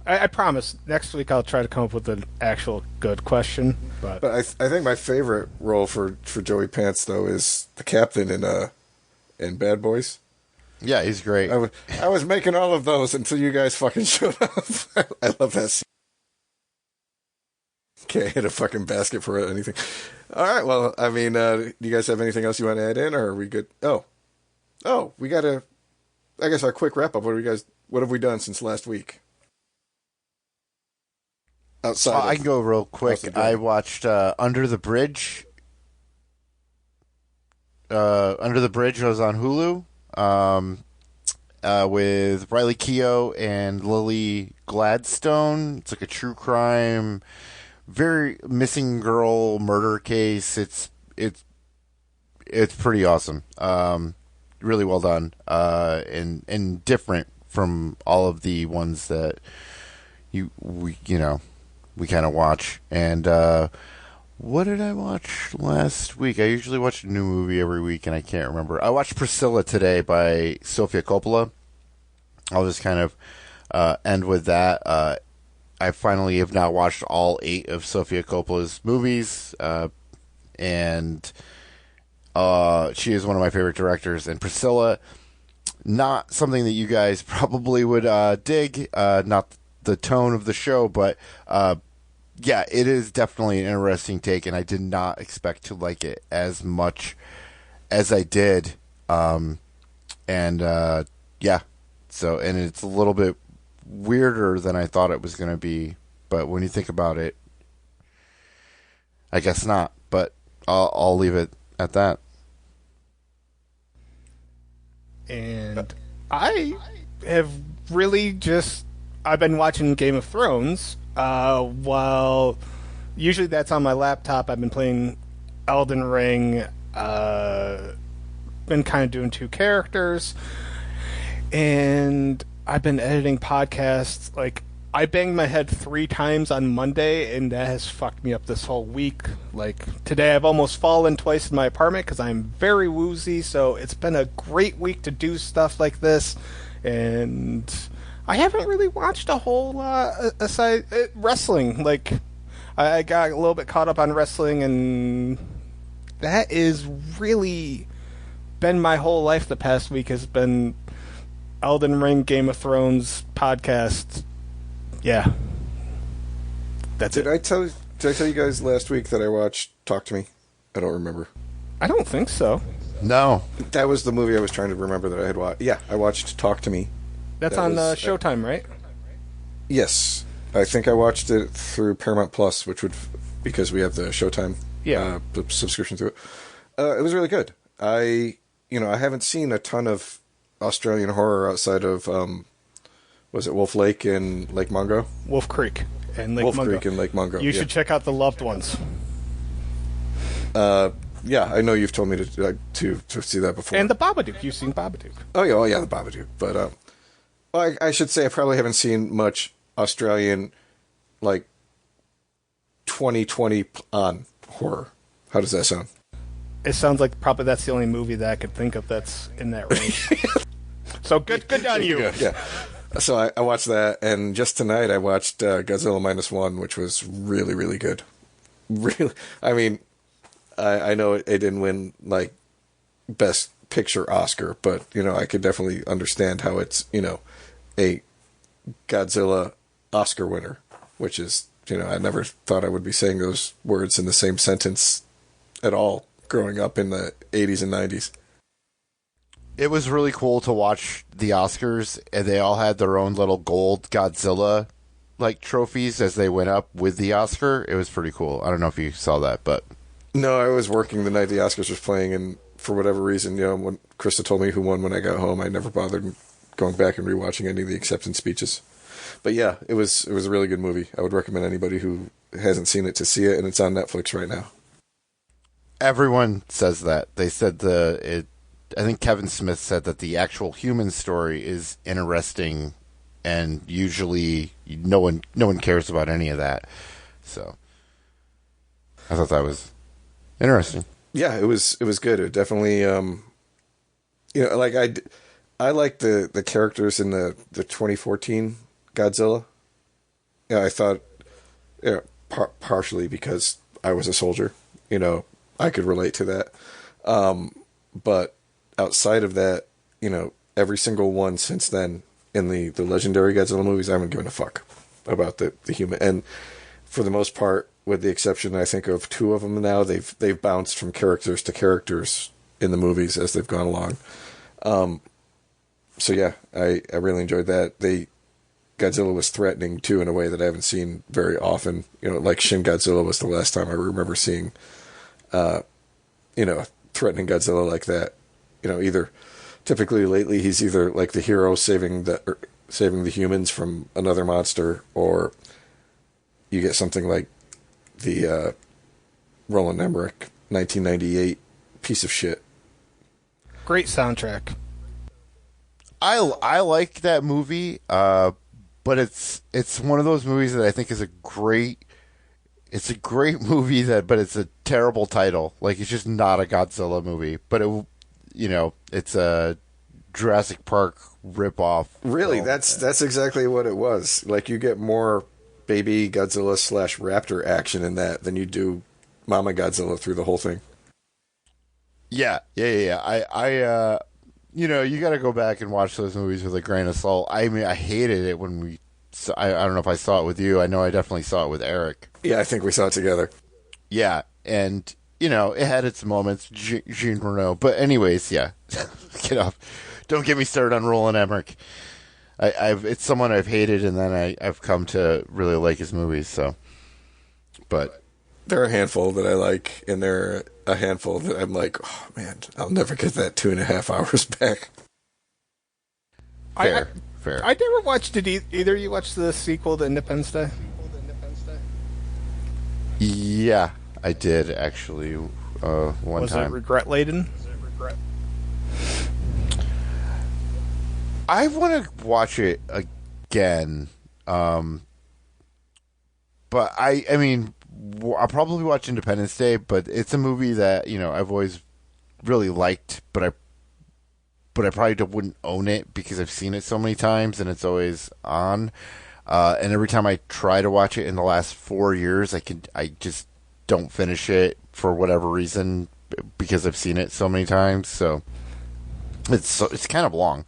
I promise, next week I'll try to come up with an actual good question. But I think my favorite role for Joey Pants, though, is the captain in Bad Boys. Yeah, he's great. I was making all of those until you guys fucking showed up. I love that scene. Can't hit a fucking basket for anything. All right, well, I mean, do you guys have anything else you want to add in, or are we good? Oh, we got to, I guess, our quick wrap-up. What have we done since last week? Outside I can go real quick. I watched Under the Bridge. Under the Bridge was on Hulu, with Riley Keough and Lily Gladstone. It's like a true crime, very missing girl murder case. It's pretty awesome. really well done, and different from all of the ones that we kind of watch. And what did I watch last week? I usually watch a new movie every week, and I can't remember. I watched Priscilla today by Sofia Coppola. I'll just kind of end with that. I finally have now watched all 8 of Sofia Coppola's movies, and she is one of my favorite directors. And Priscilla, not something that you guys probably would dig, not the tone of the show, but yeah, it is definitely an interesting take, and I did not expect to like it as much as I did. Yeah, so, and it's a little bit weirder than I thought it was going to be, but when you think about it, I guess not, but I'll leave it at that. And I have really I've been watching Game of Thrones, while usually that's on my laptop. I've been playing Elden Ring, been kind of doing 2 characters, and I've been editing podcasts. Like, I banged my head 3 times on Monday, and that has fucked me up this whole week. Like, today I've almost fallen twice in my apartment because I'm very woozy, so it's been a great week to do stuff like this, and I haven't really watched a whole lot aside wrestling. Like, I got a little bit caught up on wrestling, and that is really been my whole life the past week, has been Elden Ring, Game of Thrones, podcast. Yeah. That's it. Did I tell you guys last week that I watched Talk to Me? I don't remember. I don't think so. No. That was the movie I was trying to remember that I had watched. Yeah, I watched Talk to Me. That's on Showtime, right? Yes. I think I watched it through Paramount Plus, because we have the Showtime subscription to it. It was really good. I haven't seen a ton of Australian horror outside of, was it Wolf Lake and Lake Mungo? Wolf Creek and Lake Mungo. Wolf Creek and Lake Mungo. You should check out The Loved Ones. Yeah, I know you've told me to see that before. And The Babadook. You've seen Babadook. Oh yeah, the Babadook. But I should say I probably haven't seen much Australian, like, 2020 on horror. How does that sound? It sounds like probably that's the only movie that I could think of that's in that range. So good on you. Yeah. So I watched that, and just tonight I watched Godzilla -1, which was really, really good. Really, I mean, I know it didn't win, like, Best Picture Oscar, but, I could definitely understand how it's, a Godzilla Oscar winner, which is, I never thought I would be saying those words in the same sentence at all growing up in the 80s and 90s. It was really cool to watch the Oscars, and they all had their own little gold Godzilla trophies as they went up with the Oscar. It was pretty cool. I don't know if you saw that, but no, I was working the night the Oscars was playing, and for whatever reason, when Krista told me who won when I got home, I never bothered going back and rewatching any of the acceptance speeches. But yeah, it was a really good movie. I would recommend anybody who hasn't seen it to see it, and it's on Netflix right now. Everyone says that. They said I think Kevin Smith said that the actual human story is interesting, and usually no one cares about any of that. So I thought that was interesting. Yeah, it was good. It definitely, I like the characters in the 2014 Godzilla. Yeah, I thought, partially because I was a soldier, I could relate to that. But outside of that, every single one since then in the legendary Godzilla movies, I haven't given a fuck about the human. And for the most part, with the exception, I think, of 2 of them now, they've bounced from characters to characters in the movies as they've gone along. So yeah, I really enjoyed that. Godzilla was threatening too in a way that I haven't seen very often. Like Shin Godzilla was the last time I remember seeing, threatening Godzilla like that. Either typically lately he's either like the hero saving the humans from another monster, or you get something like the Roland Emmerich 1998 piece of shit. Great soundtrack. I like that movie, but it's one of those movies that I think is a great movie but it's a terrible title. Like, it's just not a Godzilla movie, but it's a Jurassic Park ripoff. Really, that's exactly what it was. Like, you get more baby Godzilla / Raptor action in that than you do Mama Godzilla through the whole thing. Yeah. I you got to go back and watch those movies with a grain of salt. I mean, I hated it when I don't know if I saw it with you. I know I definitely saw it with Eric. Yeah, I think we saw it together. Yeah, and it had its moments, Jean Reno. But anyways, yeah, get off. Don't get me started on Roland Emmerich. It's someone I've hated, and then I've come to really like his movies. So, but there are a handful that I like, and there are a handful that I'm like, oh man, I'll never get that 2.5 hours back. Fair. I never watched it. Either you watched the sequel to Independence Day? Yeah, I did actually. One time. Was it regret laden? I want to watch it again, but I mean, I'll probably watch Independence Day. But it's a movie that I've always really liked, but I probably wouldn't own it because I've seen it so many times and it's always on. And every time I try to watch it in the last 4 years, I just don't finish it for whatever reason because I've seen it so many times. So it's kind of long.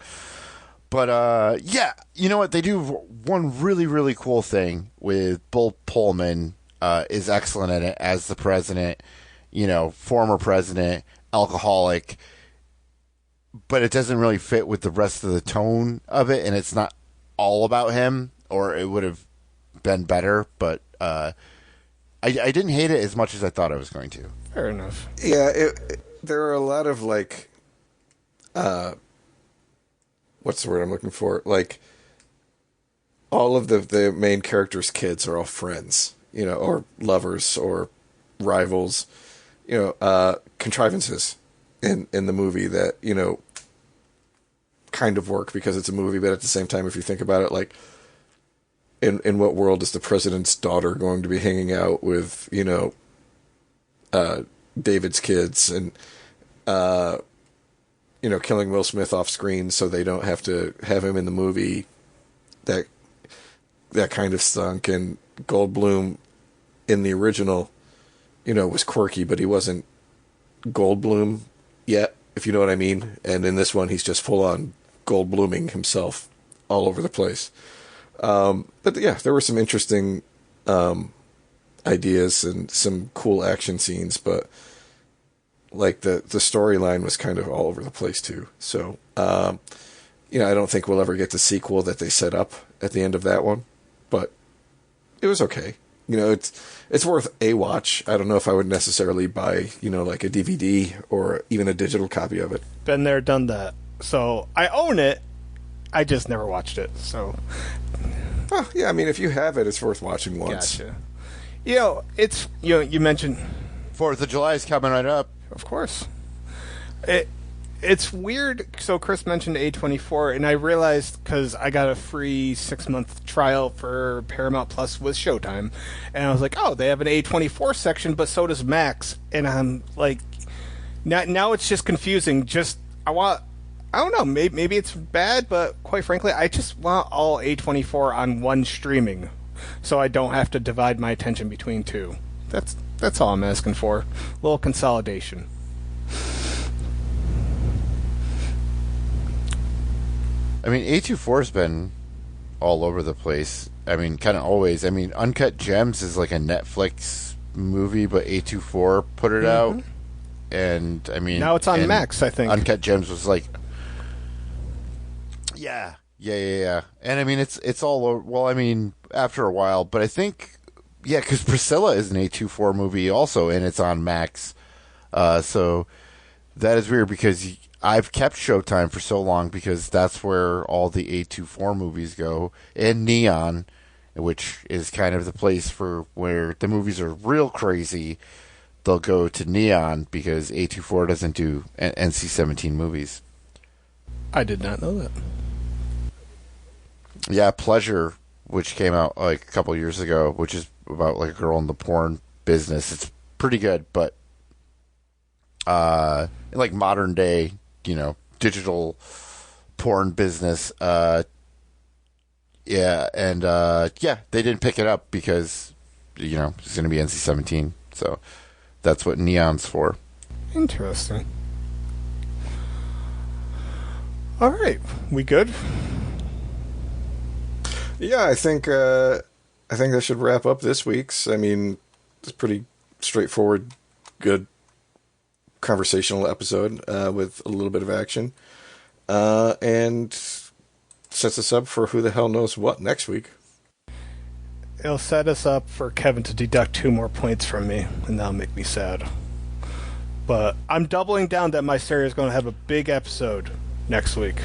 But yeah, you know what? They do one really, really cool thing with Bill Pullman. Is excellent at it as the president, former president, alcoholic, but it doesn't really fit with the rest of the tone of it, and it's not all about him, or it would have been better, but I didn't hate it as much as I thought I was going to. Fair enough. Yeah, there are a lot of, like, what's the word I'm looking for? Like, all of the main characters' kids are all friends, or lovers, or rivals, contrivances in the movie that, kind of work because it's a movie, but at the same time, if you think about it, like, in what world is the president's daughter going to be hanging out with, David's kids and, killing Will Smith off screen so they don't have to have him in the movie? That kind of stunk. And Goldblum in the original, was quirky, but he wasn't Goldblum yet, if you know what I mean. And in this one, he's just full on Goldbluming himself all over the place. But yeah, there were some interesting ideas and some cool action scenes, but like the storyline was kind of all over the place too. So, I don't think we'll ever get the sequel that they set up at the end of that one, but it was okay. It's worth a watch. I don't know if I would necessarily buy, like a DVD or even a digital copy of it. Been there, done that. So I own it. I just never watched it. So, yeah. I mean, if you have it, it's worth watching once. Gotcha. It's you mentioned 4th of July is coming right up. Of course. It's weird. So Chris mentioned A24, and I realized because I got a free 6-month trial for Paramount Plus with Showtime, and I was like, oh, they have an A24 section, but so does Max. And I'm like, now it's just confusing. I don't know, maybe it's bad, but quite frankly, I just want all A24 on one streaming, so I don't have to divide my attention between two. That's all I'm asking for. A little consolidation. I mean, A24's been all over the place. I mean, kind of always. I mean, Uncut Gems is like a Netflix movie, but A24 put it out. And, I mean... Now it's on Max, I think. Uncut Gems was like... Yeah. And, I mean, it's all over... Well, I mean, after a while, but I think... Yeah, because Priscilla is an A24 movie also, and it's on Max. So that is weird because I've kept Showtime for so long because that's where all the A24 movies go. And Neon, which is kind of the place for where the movies are real crazy. they'll go to Neon because A24 doesn't do NC-17 movies. I did not know that. Yeah, Pleasure, which came out like a couple years ago, which is about like a girl in the porn business. It's pretty good, but like modern day, digital porn business. Yeah, and they didn't pick it up because it's going to be NC-17, so that's what Neon's for. Interesting. All right, we good? Yeah, I think that should wrap up this week's. I mean, it's pretty straightforward, good conversational episode with a little bit of action, and sets us up for who the hell knows what next week. It'll set us up for Kevin to deduct 2 more points from me, and that'll make me sad. But I'm doubling down that Mysaria is going to have a big episode next week.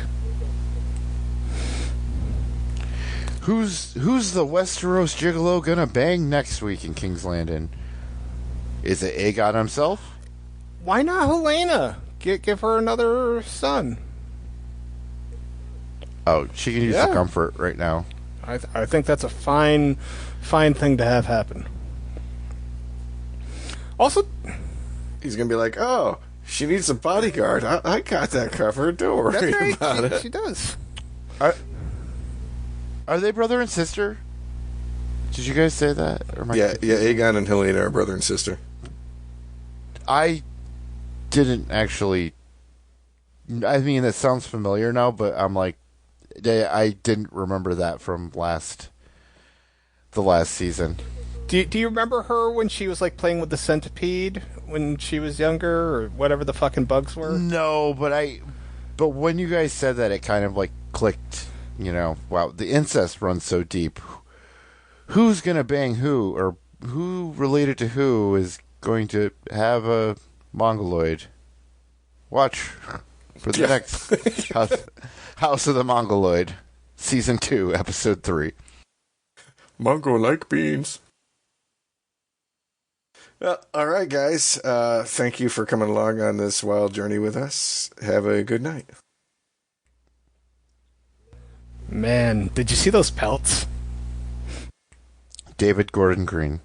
Who's the Westeros gigolo gonna bang next week in King's Landing? Is it Aegon himself? Why not Helena? Give her another son. Oh, she can use the comfort right now. I think that's a fine thing to have happen. Also, he's gonna be like, "Oh, she needs a bodyguard. I got that covered. Don't worry about it." She does. Are they brother and sister? Did you guys say that? Yeah. Aegon and Helena are brother and sister. I didn't actually. I mean, that sounds familiar now, but I'm like, I didn't remember that from the last season. Do you remember her when she was like playing with the centipede when she was younger, or whatever the fucking bugs were? No, but when you guys said that, it kind of like clicked. Wow, the incest runs so deep. Who's gonna bang who, or who related to who is going to have a mongoloid? Watch for the next House of the Mongoloid, Season 2, Episode 3. Mongo like beans. All right, guys. Thank you for coming along on this wild journey with us. Have a good night. Man, did you see those pelts? David Gordon Green.